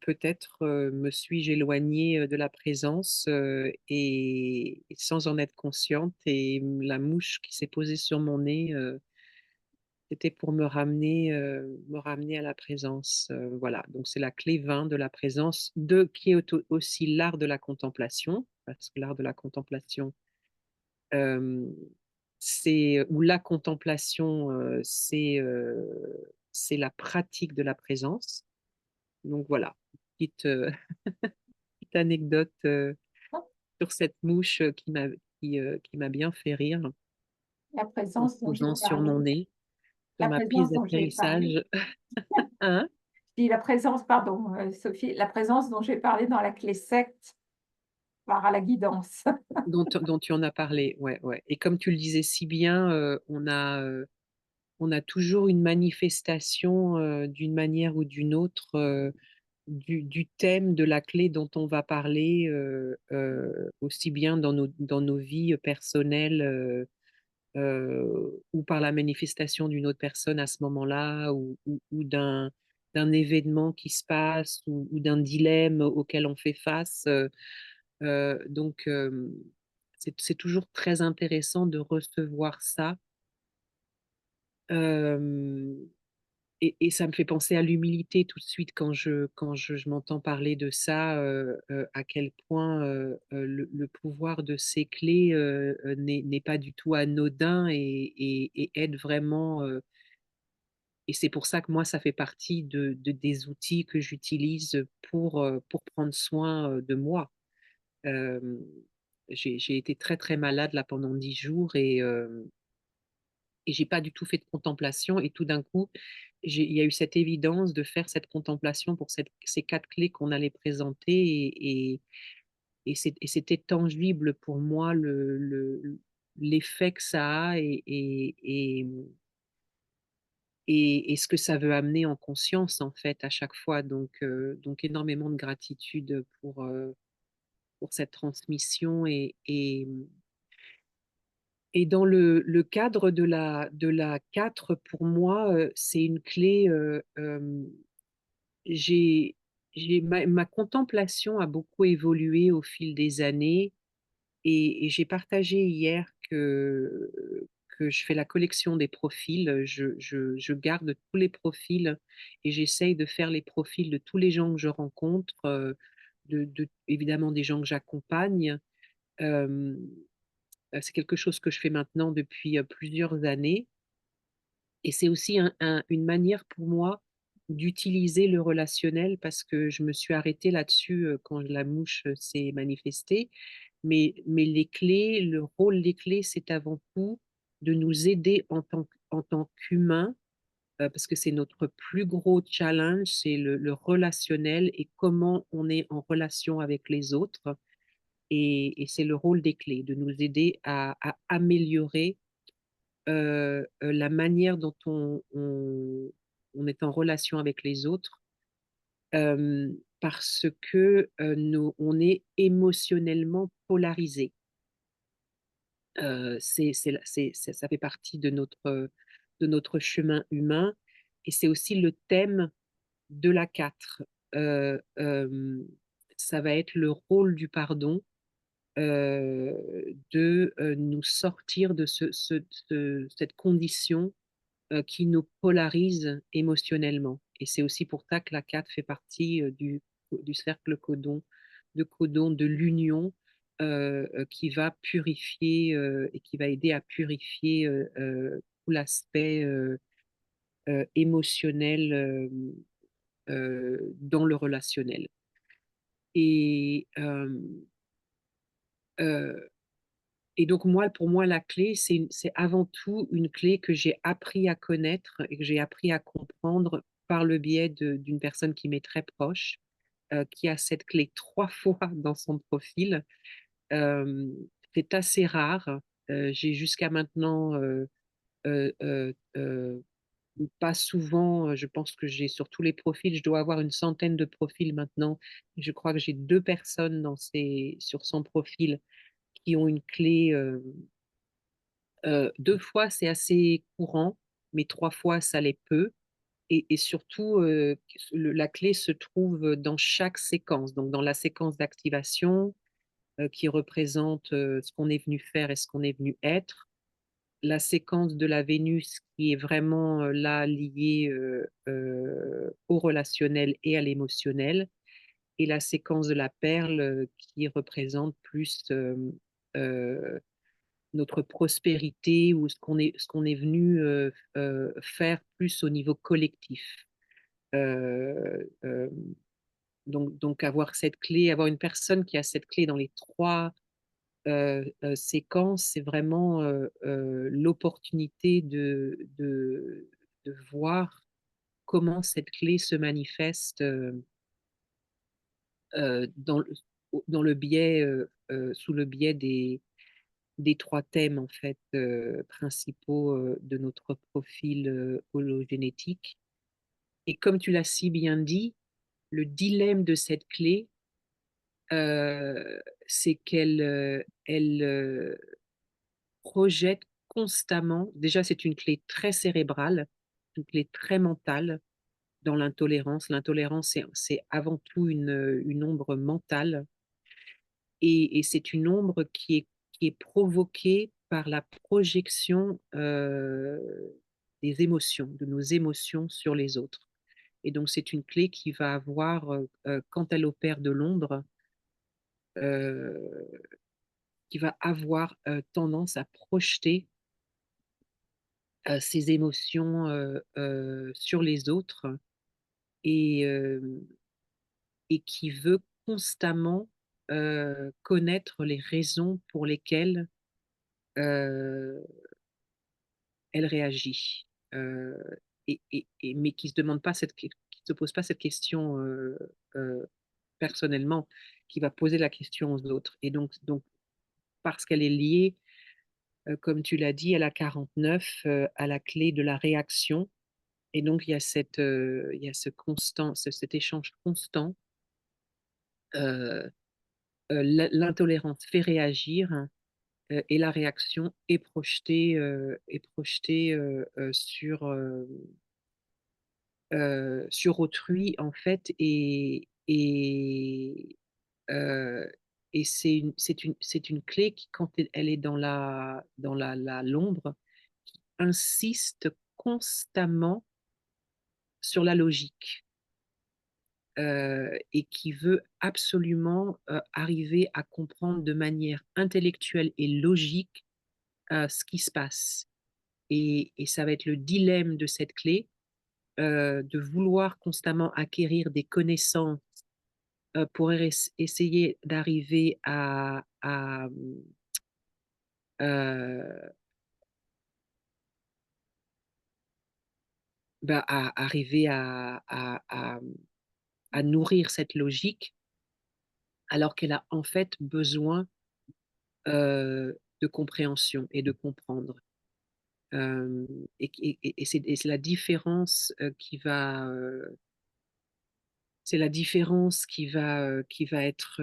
peut-être me suis-je éloignée de la présence et sans en être consciente. Et la mouche qui s'est posée sur mon nez, c'était pour me ramener à la présence. Voilà, donc c'est la clé 20 de la présence, qui est aussi l'art de la contemplation, parce que l'art de la contemplation, euh, ou la contemplation, c'est la pratique de la présence. Donc voilà, petite, petite anecdote sur cette mouche qui m'a bien fait rire La en se présence dont j'ai posant sur parlé, mon nez sur la ma piste présence dont j'ai parlé, d'atterrissage. Hein. je dis la présence, pardon, Sophie, la présence dont j'ai parlé dans la clé 7 par la guidance. Dont tu en as parlé, ouais, ouais. Et comme tu le disais si bien, on a toujours une manifestation d'une manière ou d'une autre du thème de la clé dont on va parler, aussi bien dans nos vies personnelles ou par la manifestation d'une autre personne à ce moment-là, ou d'un événement qui se passe, ou d'un dilemme auquel on fait face. Donc, c'est toujours très intéressant de recevoir ça. Euh, et ça me fait penser à l'humilité tout de suite je m'entends parler de ça, à quel point le pouvoir de ces clés n'est pas du tout anodin et aide vraiment. Et c'est pour ça que moi, ça fait partie des outils que j'utilise pour prendre soin de moi. Euh, j'ai été très, très malade là pendant 10 jours et j'ai pas du tout fait de contemplation. Et tout d'un coup, il y a eu cette évidence de faire cette contemplation pour ces 4 clés qu'on allait présenter. Et c'était tangible pour moi l'effet que ça a et ce que ça veut amener en conscience, en fait, à chaque fois. Donc énormément de gratitude pour cette transmission. Et dans le cadre de la 4 pour moi, c'est une clé. J'ai, ma contemplation a beaucoup évolué au fil des années et j'ai partagé hier que je fais la collection des profils. Je garde tous les profils et j'essaye de faire les profils de tous les gens que je rencontre, évidemment des gens que j'accompagne. Euh, c'est quelque chose que je fais maintenant depuis plusieurs années. Et c'est aussi une manière pour moi d'utiliser le relationnel parce que je me suis arrêtée là-dessus quand la mouche s'est manifestée. Mais les clés, le rôle des clés, c'est avant tout de nous aider en tant qu'humains, parce que c'est notre plus gros challenge, c'est le relationnel et comment on est en relation avec les autres. Et c'est le rôle des clés, de nous aider à améliorer la manière dont on est en relation avec les autres, parce que on est émotionnellement polarisé. Ça fait partie de notre chemin humain et c'est aussi le thème de la 4. Euh, euh, Ça va être le rôle du pardon, de nous sortir de cette condition qui nous polarise émotionnellement. Et c'est aussi pour ça que la 4 fait partie du cercle codon de l'union, qui va purifier et qui va aider à purifier tout l'aspect émotionnel dans le relationnel. Et, euh, et donc, pour moi, la clé, c'est avant tout une clé que j'ai appris à connaître et que j'ai appris à comprendre par le biais d'une personne qui m'est très proche, qui a cette clé 3 fois dans son profil. Euh, c'est assez rare. J'ai jusqu'à maintenant euh, euh, euh, pas souvent, je pense que j'ai sur tous les profils, je dois avoir une centaine de profils maintenant. Je crois que j'ai 2 personnes sur son profil qui ont une clé. 2 fois, c'est assez courant, mais 3 fois, ça l'est peu. Et surtout, la clé se trouve dans chaque séquence. Donc, dans la séquence d'activation, qui représente ce qu'on est venu faire et ce qu'on est venu être. La séquence de la Vénus, qui est vraiment là liée au relationnel et à l'émotionnel. Et la séquence de la perle, qui représente plus notre prospérité ou ce qu'on est venu faire plus au niveau collectif. Euh, euh, donc avoir cette clé, avoir une personne qui a cette clé dans les 3 séquences, c'est vraiment l'opportunité de voir comment cette clé se manifeste euh, dans, le- dans le biais, sous le biais des trois thèmes en fait principaux de notre profil hologénétique. Et comme tu l'as si bien dit, le dilemme de cette clé, c'est qu'elle projette constamment. Déjà, c'est une clé très cérébrale, une clé très mentale dans l'intolérance. L'intolérance, c'est avant tout une ombre mentale et c'est une ombre qui est provoquée par la projection des émotions, de nos émotions sur les autres. Et donc, c'est une clé qui va avoir, quand elle opère de l'ombre, euh, qui va avoir tendance à projeter ses émotions sur les autres et, euh, et qui veut constamment connaître les raisons pour lesquelles euh, elle réagit. Euh, mais qui se demande pas qui se pose pas cette question euh, personnellement, qui va poser la question aux autres. Et donc parce qu'elle est liée, comme tu l'as dit, à la 49, à la clé de la réaction. Et donc il y a cet échange constant. Euh, L'intolérance fait réagir et la réaction est projetée sur autrui en fait euh, et c'est une clé qui quand elle est dans l'ombre qui insiste constamment sur la logique et qui veut absolument arriver à comprendre de manière intellectuelle et logique ce qui se passe. Et ça va être le dilemme de cette clé, de vouloir constamment acquérir des connaissances pour essayer d'arriver euh, à arriver à nourrir cette logique, alors qu'elle a en fait besoin de compréhension et de comprendre. Euh, et c'est la différence c'est la différence qui va être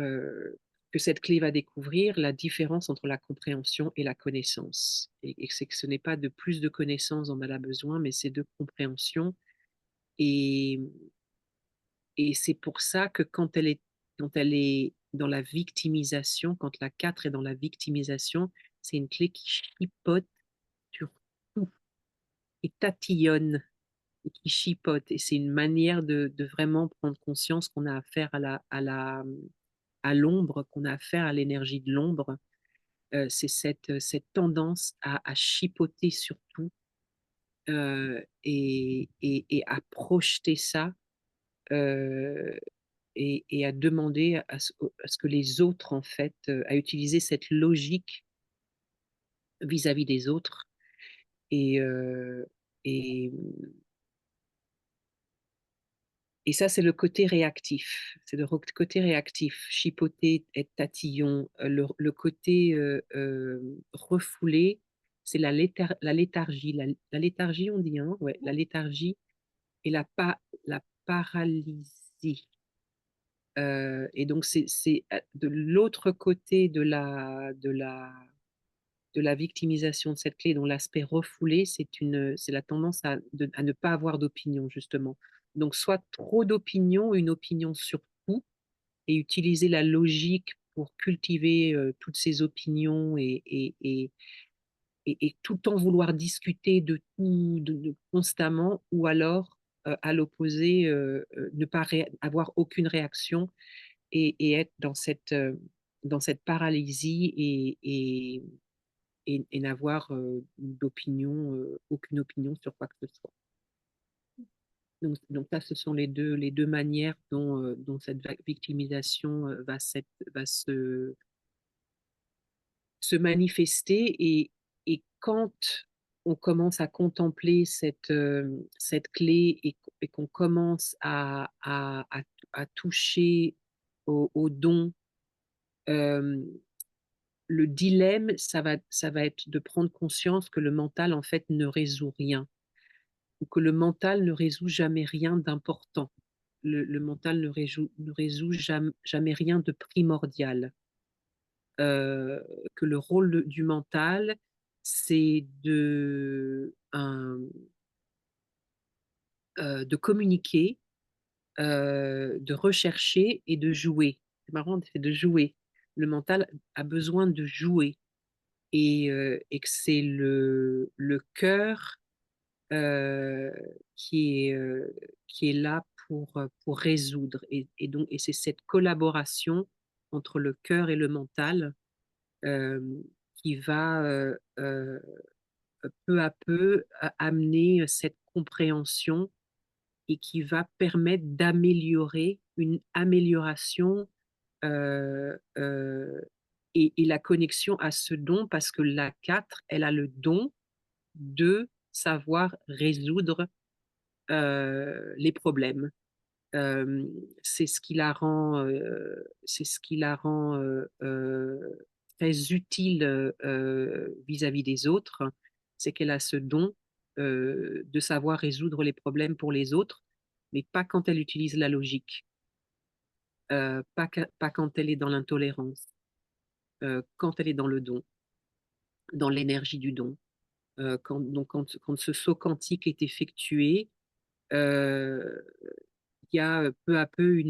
que cette clé va découvrir, la différence entre la compréhension et la connaissance. Et c'est que ce n'est pas de plus de connaissances dont elle a besoin, mais c'est de compréhension. Et, et c'est pour ça que quand elle est dans la victimisation, quand la 4 est dans la victimisation, c'est une clé qui chipote sur tout et tatillonne et qui chipote. Et c'est une manière de vraiment prendre conscience qu'on a affaire à l'ombre, qu'on a affaire à l'énergie de l'ombre. C'est cette tendance à chipoter sur tout et à projeter ça euh, et à demander à ce que les autres, en fait, à utiliser cette logique vis-à-vis des autres. Et, euh, et, et ça, c'est le côté réactif. C'est le côté réactif, chipoter, être tatillon. Le côté refoulé, c'est la léthargie. La léthargie, on dit, hein, ouais, la léthargie et la paralysie. Et donc, c'est de l'autre côté de la victimisation de cette clé, dont l'aspect refoulé, c'est la tendance à ne pas avoir d'opinion, justement. Donc, soit trop d'opinion, une opinion sur tout, et utiliser la logique pour cultiver toutes ces opinions et tout en vouloir discuter de tout constamment, ou alors, à l'opposé, ne pas avoir aucune réaction et être dans cette paralysie et n'avoir d'opinion, aucune opinion sur quoi que ce soit. Donc ça, ce sont les deux manières dont cette victimisation va se manifester. Et quand on commence à contempler cette clé et qu'on commence à toucher au don, euh, le dilemme, ça va être de prendre conscience que le mental, en fait, ne résout rien, ou que le mental ne résout jamais rien d'important. Le mental ne résout jamais rien de primordial. Euh, que le rôle du mental, c'est de communiquer, de rechercher et de jouer. C'est marrant, c'est de jouer. Le mental a besoin de jouer et que c'est le cœur euh, qui est, euh, qui est là pour résoudre. Et c'est cette collaboration entre le cœur et le mental euh, qui va peu à peu amener cette compréhension et qui va permettre d'améliorer une amélioration euh, euh, et la connexion à ce don, parce que la 4 elle a le don de savoir résoudre les problèmes. Euh, c'est ce qui la rend très utile vis-à-vis des autres, c'est qu'elle a ce don de savoir résoudre les problèmes pour les autres, mais pas quand elle utilise la logique, pas quand elle est dans l'intolérance, quand elle est dans le don, dans l'énergie du don. Quand ce saut quantique est effectué, euh, il y a peu à peu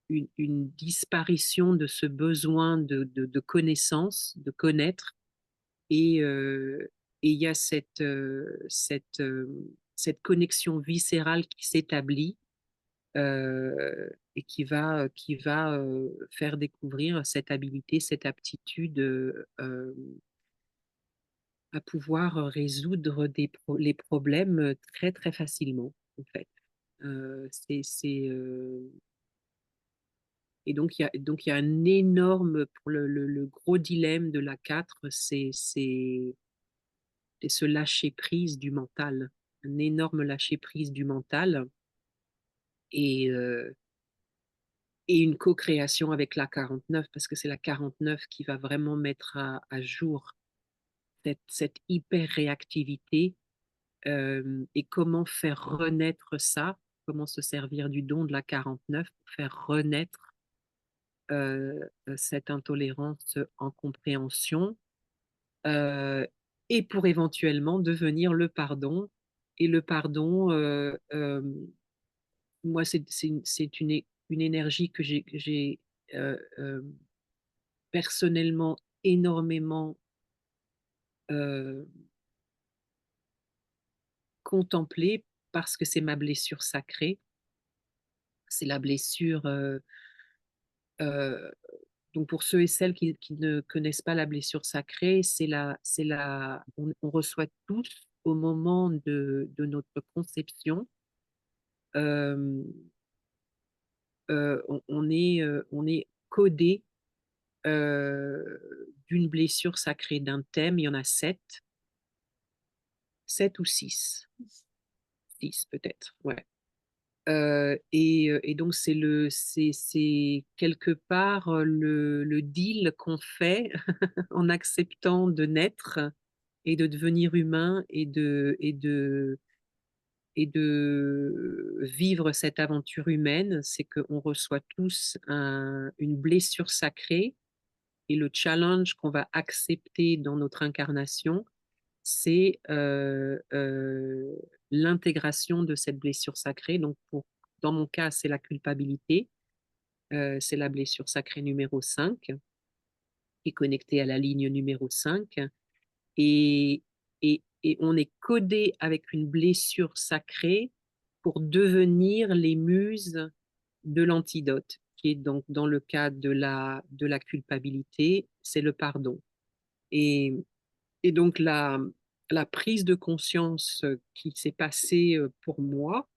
une disparition de ce besoin de connaissance, de connaître, et et il y a cette connexion viscérale qui s'établit et qui va faire découvrir cette habilité, cette aptitude à pouvoir résoudre les problèmes très très facilement, en fait. C'est Et donc il y a un énorme, pour le gros dilemme de la 4, c'est ce lâcher prise du mental, un énorme lâcher prise du mental et, euh, et une co-création avec la 49, parce que c'est la 49 qui va vraiment mettre à jour cette hyper-réactivité et comment faire renaître ça, comment se servir du don de la 49 pour faire renaître cette intolérance en compréhension euh, et pour éventuellement devenir le pardon. Et le pardon, moi, c'est une énergie que j'ai personnellement énormément euh, contemplée parce que c'est ma blessure sacrée. C'est la blessure. Euh, donc pour ceux et celles qui ne connaissent pas la blessure sacrée, on reçoit tous au moment de notre conception. euh, on est codé d'une blessure sacrée, d'un thème. Il y en a sept ou six peut-être, ouais. Et donc c'est quelque part le deal qu'on fait en acceptant de naître et de devenir humain et de vivre cette aventure humaine, c'est qu'on reçoit tous une blessure sacrée, et le challenge qu'on va accepter dans notre incarnation, c'est l'intégration de cette blessure sacrée. Donc dans mon cas, c'est la culpabilité, c'est la blessure sacrée numéro 5, qui est connectée à la ligne numéro 5. Et, et on est codé avec une blessure sacrée pour devenir les muses de l'antidote, qui est donc dans le cas de la culpabilité, c'est le pardon. Et, et donc la prise de conscience qui s'est passée pour moi,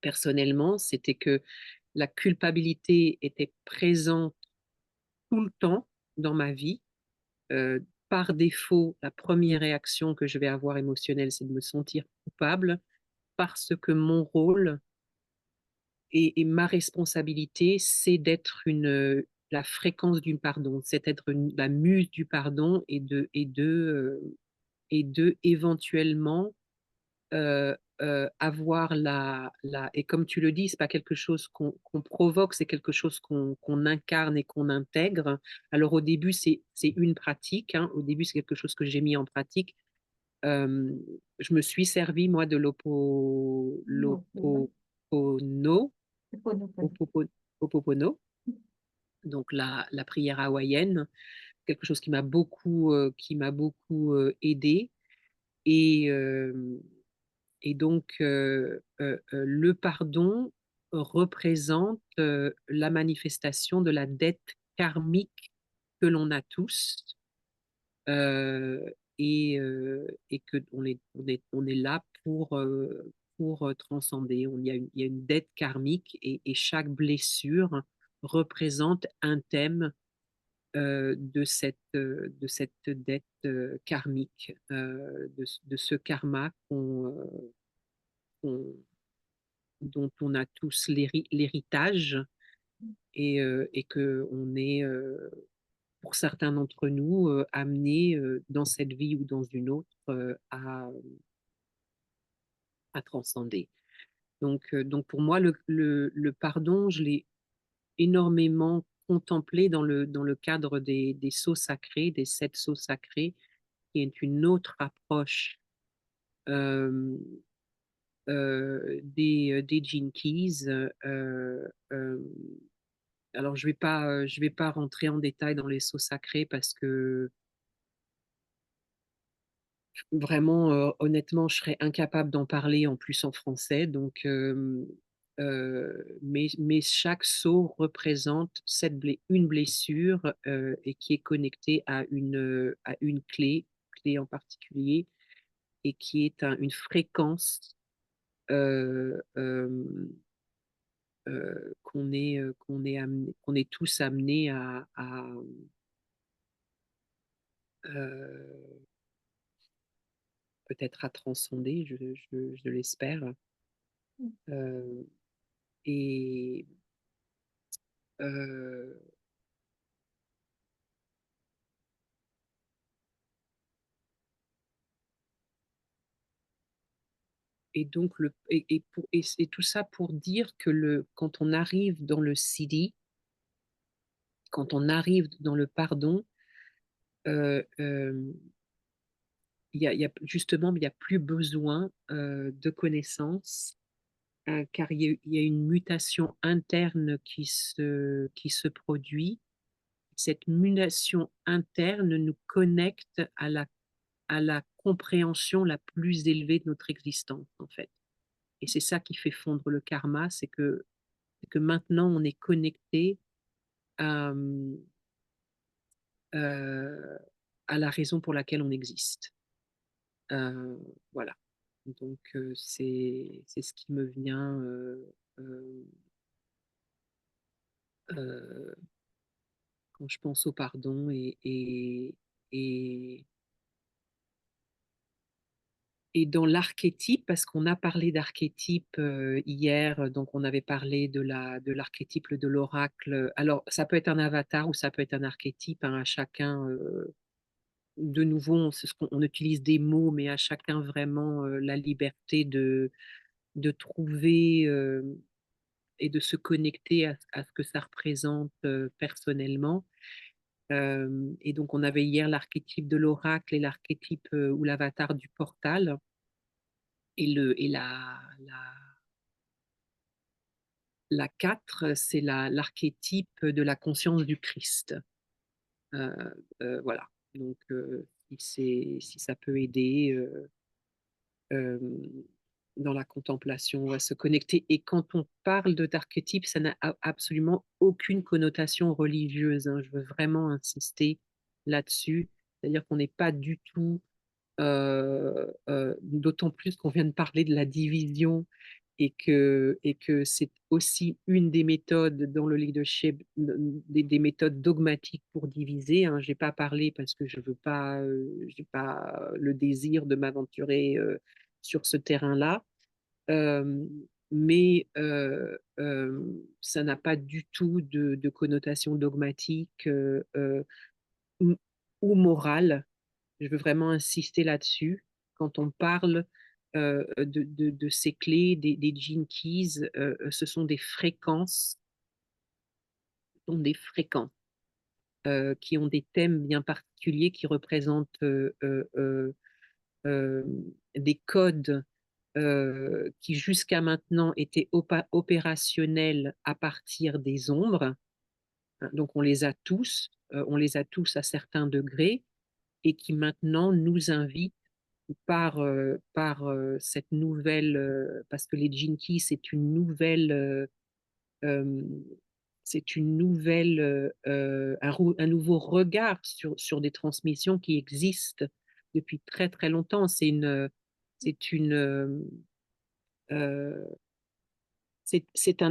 personnellement, c'était que la culpabilité était présente tout le temps dans ma vie. Par défaut, la première réaction que je vais avoir émotionnelle, c'est de me sentir coupable parce que mon rôle et ma responsabilité, c'est d'être la fréquence du pardon, c'est être la muse du pardon et de éventuellement avoir et comme tu le dis, c'est pas quelque chose qu'on provoque, c'est quelque chose qu'on incarne et qu'on intègre. Alors au début, c'est une pratique, hein. Au début, c'est quelque chose que j'ai mis en pratique. Euh, je me suis servi, moi, de Non, non, l'Ho'oponopono, c'est pas nous. Ho'oponopono, donc la prière hawaïenne, quelque chose qui m'a beaucoup aidé. Et, euh, et donc, le pardon représente la manifestation de la dette karmique que l'on a tous, euh, et que on est là pour transcender. Il y a une dette karmique et chaque blessure représente un thème de cette dette karmique, de ce karma qu'on- dont on a tous l'héritage et que on est, pour certains d'entre nous, amenés dans cette vie ou dans une autre à transcender. Donc pour moi, le pardon, je l'ai énormément contemplé dans le cadre des sceaux sacrés, des 7 sceaux sacrés, qui est une autre approche euh, des Gene Keys. Euh, alors, je vais pas rentrer en détail dans les sceaux sacrés parce que vraiment, honnêtement, je serais incapable d'en parler en plus en français. Donc, mais chaque sceau représente une blessure et qui est connectée à une clé en particulier, et qui est une fréquence euh, euh, qu'on est tous amenés euh, peut-être à transcender, je l'espère. Euh, et, euh, et donc, et tout ça pour dire que quand on arrive dans le CD, quand on arrive dans le pardon, euh, euh, justement, il n'y a plus besoin de connaissances, car il y a une mutation interne qui se produit. Cette mutation interne nous connecte à la compréhension la plus élevée de notre existence, en fait. Et c'est ça qui fait fondre le karma, c'est que maintenant on est connecté à, euh, à la raison pour laquelle on existe. Euh, voilà. Donc c'est ce qui me vient euh, euh, quand je pense au pardon et, et dans l'archétype, parce qu'on a parlé d'archétype hier, donc on avait parlé de l'archétype de l'oracle. Alors, ça peut être un avatar ou ça peut être un archétype, hein, à chacun. De nouveau, on utilise des mots, mais à chacun vraiment la liberté de trouver et de se connecter à ce que ça représente personnellement. Et donc, on avait hier l'archétype de l'oracle et l'archétype ou l'avatar du portal. Et la 4, c'est l'archétype de la conscience du Christ. Euh, voilà. Donc, si ça peut aider euh, dans la contemplation, on va se connecter. Et quand on parle d'archétype, ça n'a absolument aucune connotation religieuse, hein. Je veux vraiment insister là-dessus. C'est-à-dire qu'on n'est pas du tout, d'autant plus qu'on vient de parler de la division et que c'est aussi une des méthodes dans le leadership, des méthodes dogmatiques pour diviser, hein. J'ai pas parlé parce que je veux pas, j'ai pas le désir de m'aventurer sur ce terrain-là. Euh, mais ça n'a pas du tout de connotation dogmatique ou ou morale. Je veux vraiment insister là-dessus. Quand on parle de ces clés, des gene keys, ce sont des fréquences, qui ont des thèmes bien particuliers qui représentent euh, des codes qui jusqu'à maintenant étaient opérationnels à partir des ombres. Donc on les a tous à certains degrés, et qui maintenant nous invitent par cette nouvelle, parce que les Jinkies, euh, c'est une nouvelle, un nouveau regard sur des transmissions qui existent depuis très très longtemps. C'est une, euh,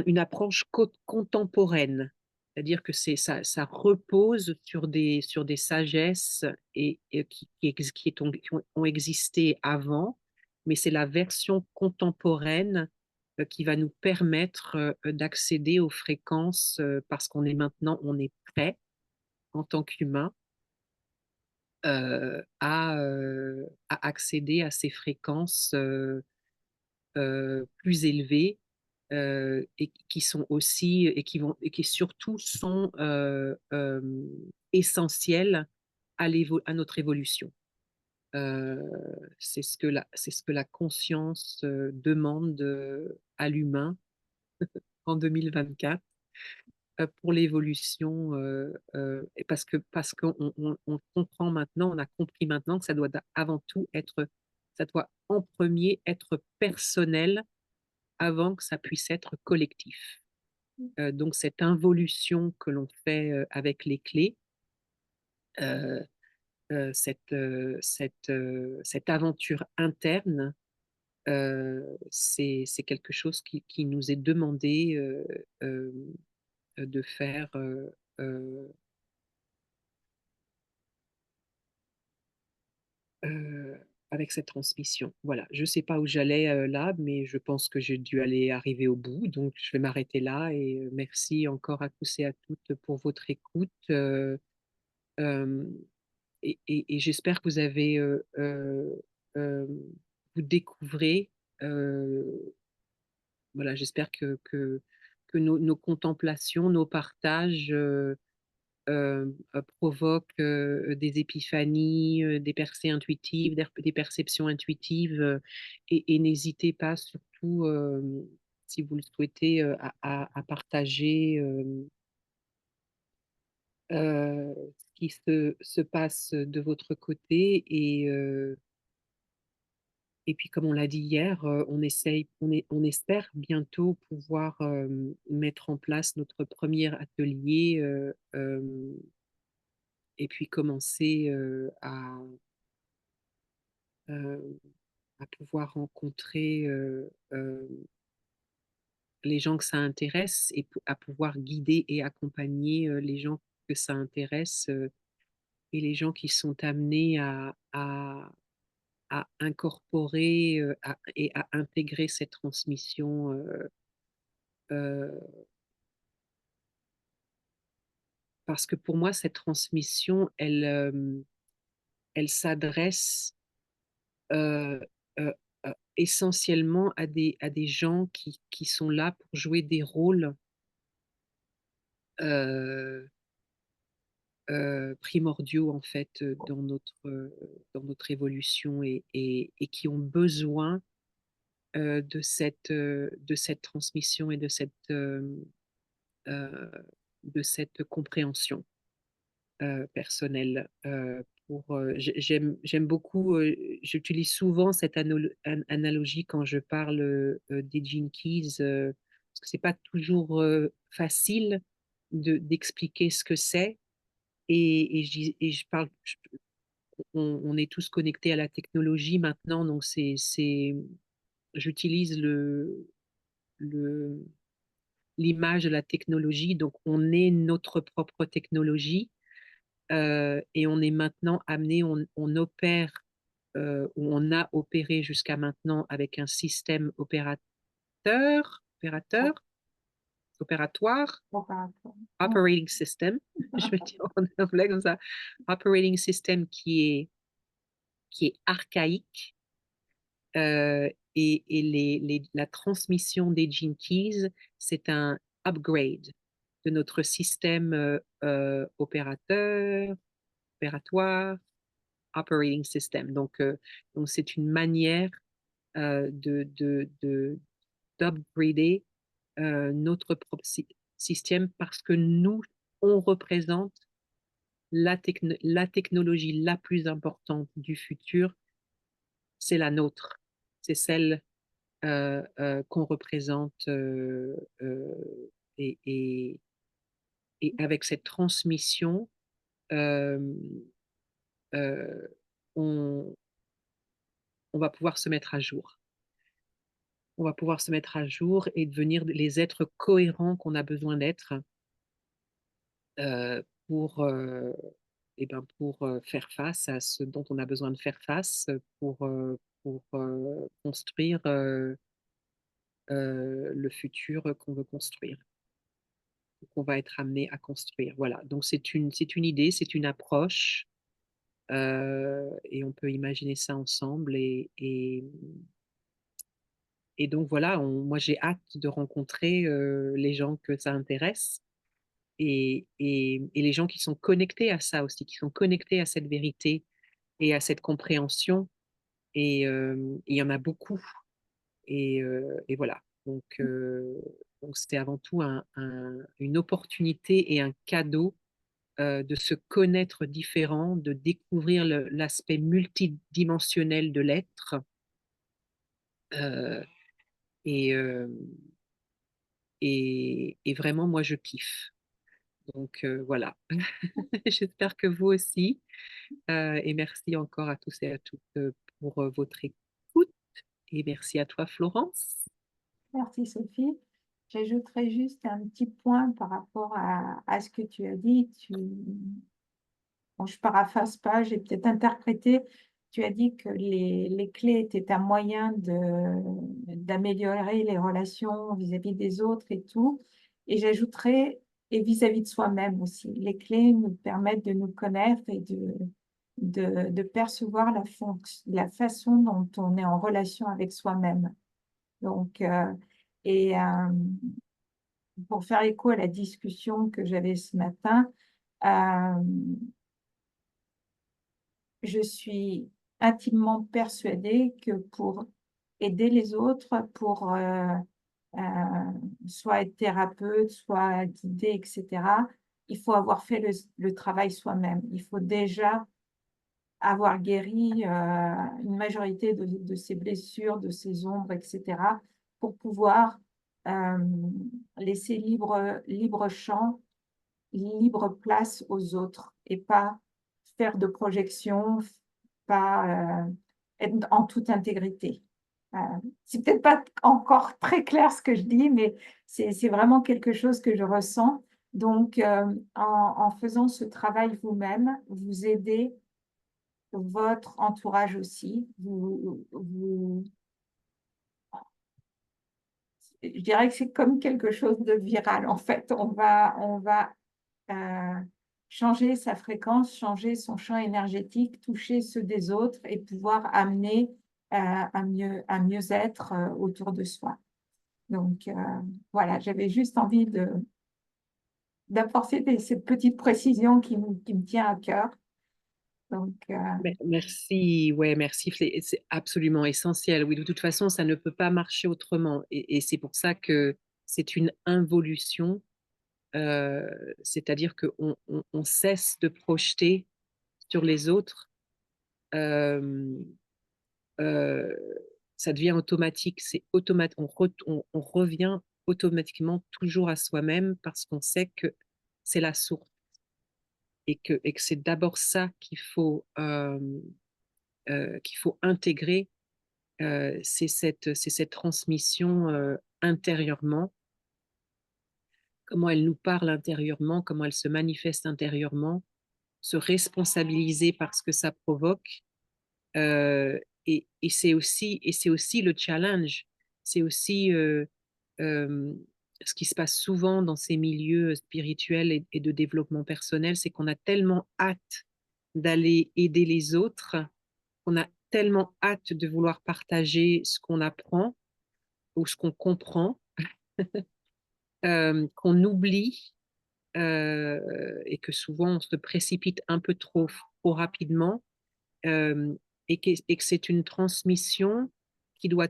une approche contemporaine. C'est-à-dire que ça repose sur des sagesses qui ont existé avant, mais c'est la version contemporaine qui va nous permettre d'accéder aux fréquences parce qu'on est maintenant, on est prêt en tant qu'humain à accéder à ces fréquences plus élevées et qui sont aussi et qui surtout sont essentielles à notre évolution. Euh, c'est ce que la conscience demande à l'humain en 2024 pour l'évolution, et parce qu'on on comprend maintenant, on a compris maintenant que ça doit avant tout être, ça doit en premier être personnel avant que ça puisse être collectif. Donc cette involution que l'on fait avec les clés, euh, cette aventure interne, c'est quelque chose qui nous est demandé euh, de faire euh, euh, avec cette transmission. Voilà, je ne sais pas où j'allais là, mais je pense que j'ai dû aller arriver au bout, donc je vais m'arrêter là et merci encore à tous et à toutes pour votre écoute. Euh, et j'espère que vous avez, euh, vous découvrez, euh, voilà, j'espère que nos contemplations, nos partages provoquent des épiphanies, des percées intuitives, des perceptions intuitives, et n'hésitez pas surtout, si vous le souhaitez, à partager ce qui se passe de votre côté. Et puis, comme on l'a dit hier, on espère bientôt pouvoir mettre en place notre premier atelier et puis commencer euh, à pouvoir rencontrer les gens que ça intéresse et à pouvoir guider et accompagner les gens que ça intéresse et les gens qui sont amenés à incorporer et à intégrer cette transmission euh, parce que pour moi, cette transmission, elle s'adresse euh, euh, essentiellement à des gens qui sont là pour jouer des rôles euh, primordiaux en fait dans notre évolution et qui ont besoin de cette transmission et euh, de cette compréhension personnelle. J'aime beaucoup, j'utilise souvent cette analogie quand je parle des Gene Keys, parce que c'est pas toujours facile d'expliquer ce que c'est. Et je parle, on est tous connectés à la technologie maintenant, donc j'utilise le, l'image de la technologie, donc on est notre propre technologie et on est maintenant amené, on opère ou on a opéré jusqu'à maintenant avec un système opérateur opératoire, Opératoire. operating system, je vais dire en anglais comme ça, operating system qui est archaïque, et la transmission des gene keys, c'est un upgrade de notre système opératoire, operating system. Donc c'est une manière d'upgrader notre propre système parce que nous, on représente la technologie la plus importante du futur, c'est la nôtre. C'est celle qu'on représente et, et, et avec cette transmission, euh, euh, on, on va pouvoir se mettre à jour. On va pouvoir se mettre à jour et devenir les êtres cohérents qu'on a besoin d'être euh, pour, euh, pour faire face à ce dont on a besoin de faire face, pour construire le futur qu'on veut construire, qu'on va être amené à construire. Voilà, donc c'est une idée, c'est une approche, et on peut imaginer ça ensemble. Et donc voilà, moi j'ai hâte de rencontrer les gens que ça intéresse et les gens qui sont connectés à ça aussi, qui sont connectés à cette vérité et à cette compréhension. Il y en a beaucoup. Et voilà. Donc c'est avant tout une opportunité et un cadeau de se connaître différent, de découvrir l'aspect multidimensionnel de l'être. Euh, et, euh, et vraiment, moi, je kiffe. Donc voilà. J'espère que vous aussi. Et merci encore à tous et à toutes pour votre écoute. Et merci à toi, Florence. Merci Sophie. J'ajouterais juste un petit point par rapport à ce que tu as dit. Bon, je paraphrase pas, j'ai peut-être interprété. Tu as dit que les clés étaient un moyen d'améliorer les relations vis-à-vis des autres et tout. Et j'ajouterais, et vis-à-vis de soi-même aussi. Les clés nous permettent de nous connaître et de percevoir la façon dont on est en relation avec soi-même. Donc, et pour faire écho à la discussion que j'avais ce matin, euh, je suis intimement persuadée que pour aider les autres, pour euh, soit être thérapeute, soit guider, etc., il faut avoir fait le travail soi-même. Il faut déjà avoir guéri une majorité de ses blessures, de ses ombres, etc., pour pouvoir euh, laisser libre champ, libre place aux autres et pas faire de projection, pas être en toute intégrité. Euh, c'est peut-être pas encore très clair ce que je dis, mais c'est vraiment quelque chose que je ressens. Donc, en faisant ce travail vous-même, vous aidez votre entourage aussi. Je dirais que c'est comme quelque chose de viral. En fait, on va euh, changer sa fréquence, changer son champ énergétique, toucher ceux des autres et pouvoir amener un mieux-être autour de soi. Donc, voilà, j'avais juste envie d'apporter cette petite précision qui me tient à cœur. Donc, Merci, ouais, merci. C'est absolument essentiel. Oui, de toute façon, ça ne peut pas marcher autrement. Et c'est pour ça que c'est une involution. Euh, C'est-à-dire qu'on cesse de projeter sur les autres. Euh, euh, Ça devient automatique. C'est automatique. On revient automatiquement toujours à soi-même parce qu'on sait que c'est la source et que c'est d'abord ça qu'il faut intégrer. C'est cette transmission intérieurement, comment elle nous parle intérieurement, comment elle se manifeste intérieurement, se responsabiliser parce que ça provoque. Euh, et c'est aussi le challenge, c'est aussi ce qui se passe souvent dans ces milieux spirituels et de développement personnel, c'est qu'on a tellement hâte d'aller aider les autres, qu'on a tellement hâte de vouloir partager ce qu'on apprend ou ce qu'on comprend, qu'on oublie et que souvent on se précipite un peu trop rapidement euh, et que c'est une transmission qui doit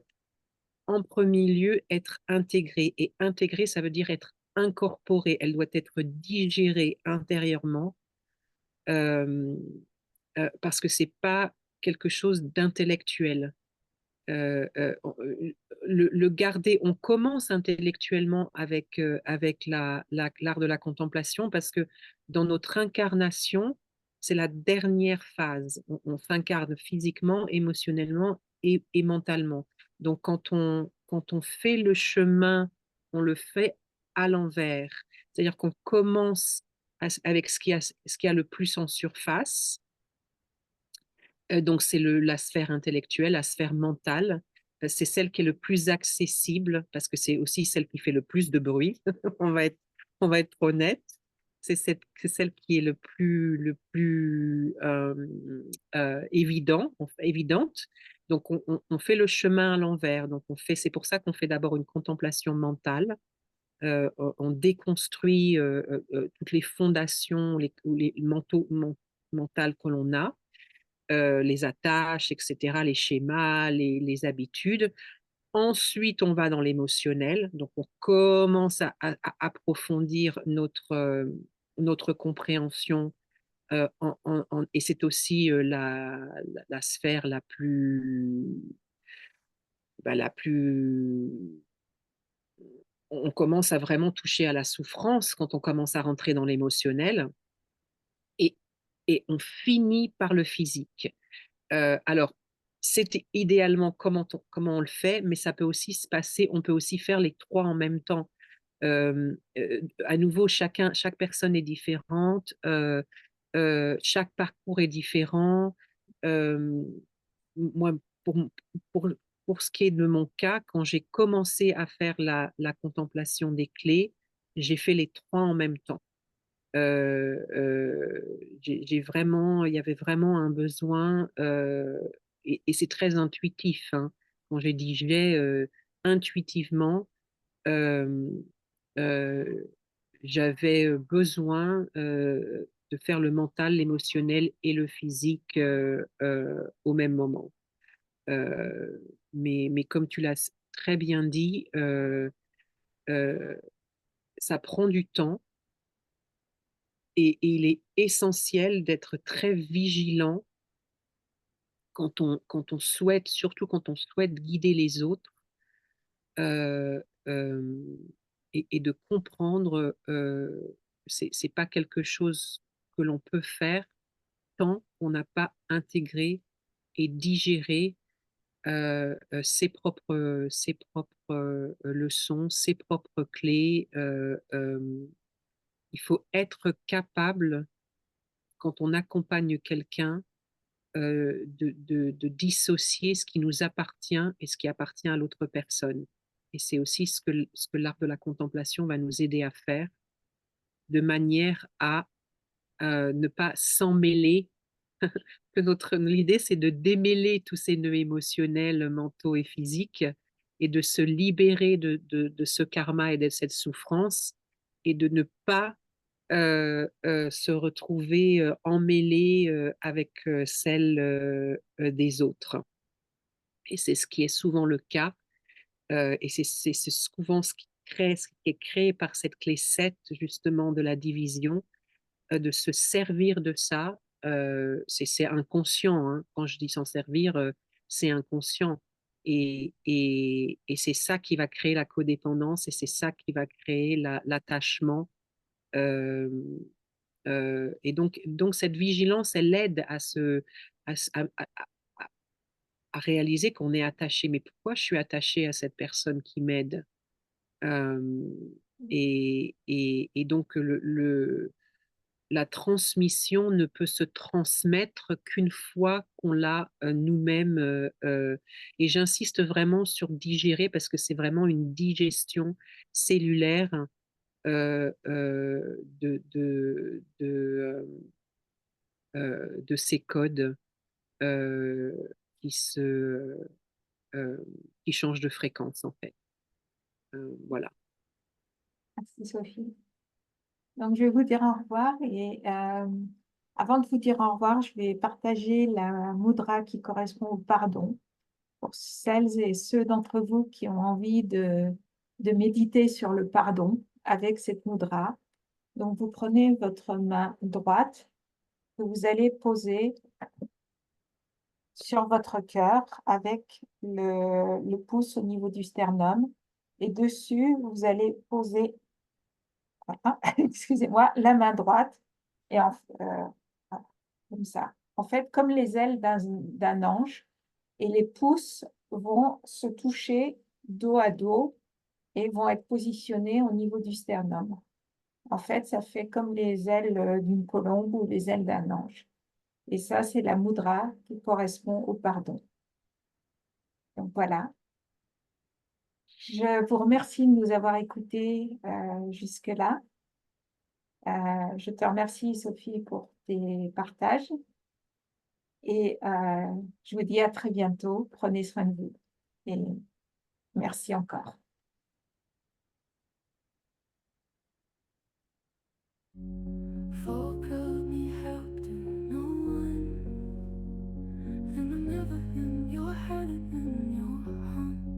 en premier lieu être intégrée. Et intégrée, ça veut dire être incorporée. Elle doit être digérée intérieurement euh, parce que c'est pas quelque chose d'intellectuel. Euh, euh, le garder, on commence intellectuellement avec l'art de la contemplation parce que dans notre incarnation, c'est la dernière phase. On s'incarne physiquement, émotionnellement et mentalement. Donc quand on fait le chemin, on le fait à l'envers. C'est-à-dire qu'on commence avec ce qui a le plus en surface, donc, c'est la sphère intellectuelle, la sphère mentale. C'est celle qui est le plus accessible parce que c'est aussi celle qui fait le plus de bruit. on va être, on va être honnête. C'est celle qui est le plus évidente. Donc, on fait le chemin à l'envers. Donc, c'est pour ça qu'on fait d'abord une contemplation mentale. On déconstruit toutes les fondations, les mentales que l'on a, les attaches, etc., les schémas, les habitudes. Ensuite, on va dans l'émotionnel. Donc, on commence à approfondir notre compréhension. Et c'est aussi la sphère la plus... On commence à vraiment toucher à la souffrance quand on commence à rentrer dans l'émotionnel. Et, et on finit par le physique. Alors, c'est idéalement comment on le fait, mais ça peut aussi se passer, on peut aussi faire les trois en même temps. À nouveau, chaque personne est différente, chaque parcours est différent. Euh, Moi, pour, pour, pour ce qui est de mon cas, quand j'ai commencé à faire la contemplation des clés, j'ai fait les trois en même temps. Il y avait vraiment un besoin, et c'est très intuitif, hein. Quand j'ai dit intuitivement, euh, euh, j'avais besoin de faire le mental, l'émotionnel et le physique au même moment. Euh, mais comme tu l'as très bien dit, euh, ça prend du temps. Et il est essentiel d'être très vigilant quand on souhaite, surtout quand on souhaite guider les autres, euh, euh, et de comprendre, c'est pas quelque chose que l'on peut faire tant qu'on n'a pas intégré et digéré ses propres leçons, ses propres clés. Il faut être capable, quand on accompagne quelqu'un, de dissocier ce qui nous appartient et ce qui appartient à l'autre personne. Et c'est aussi ce que l'art de la contemplation va nous aider à faire, de manière à ne pas s'en mêler. L'idée, c'est de démêler tous ces nœuds émotionnels, mentaux et physiques et de se libérer de ce karma et de cette souffrance et de ne pas se retrouver emmêlée avec celle des autres. Et c'est ce qui est souvent le cas. Et c'est souvent ce qui est créé par cette clé 7 justement, de la division, de se servir de ça. C'est inconscient, hein. Quand je dis s'en servir, c'est inconscient. Et c'est ça qui va créer la codépendance et c'est ça qui va créer l'attachement. Euh, et donc, cette vigilance, elle aide à, se- à- à réaliser qu'on est attaché. Mais pourquoi je suis attaché à cette personne qui m'aide? Euh, et donc, la transmission ne peut se transmettre qu'une fois qu'on l'a nous-mêmes. Et j'insiste vraiment sur digérer parce que c'est vraiment une digestion cellulaire de ces codes euh, qui se, euh, qui changent de fréquence en fait. Voilà. Merci Sophie. Donc, je vais vous dire au revoir et avant de vous dire au revoir, je vais partager la mudra qui correspond au pardon pour celles et ceux d'entre vous qui ont envie de méditer sur le pardon avec cette mudra. Donc, vous prenez votre main droite que vous allez poser sur votre cœur avec le pouce au niveau du sternum et dessus, vous allez poser excusez-moi, la main droite et voilà, comme ça. En fait, comme les ailes d'un ange, et les pouces vont se toucher dos à dos et vont être positionnés au niveau du sternum. En fait, ça fait comme les ailes d'une colombe ou les ailes d'un ange. Et ça, c'est la mudra qui correspond au pardon. Donc voilà. Je vous remercie de nous avoir écoutés jusque-là. Je te remercie, Sophie, pour tes partages et je vous dis à très bientôt. Prenez soin de vous et merci encore. Folk of me helped and no one, and I'm never in your head and in your heart.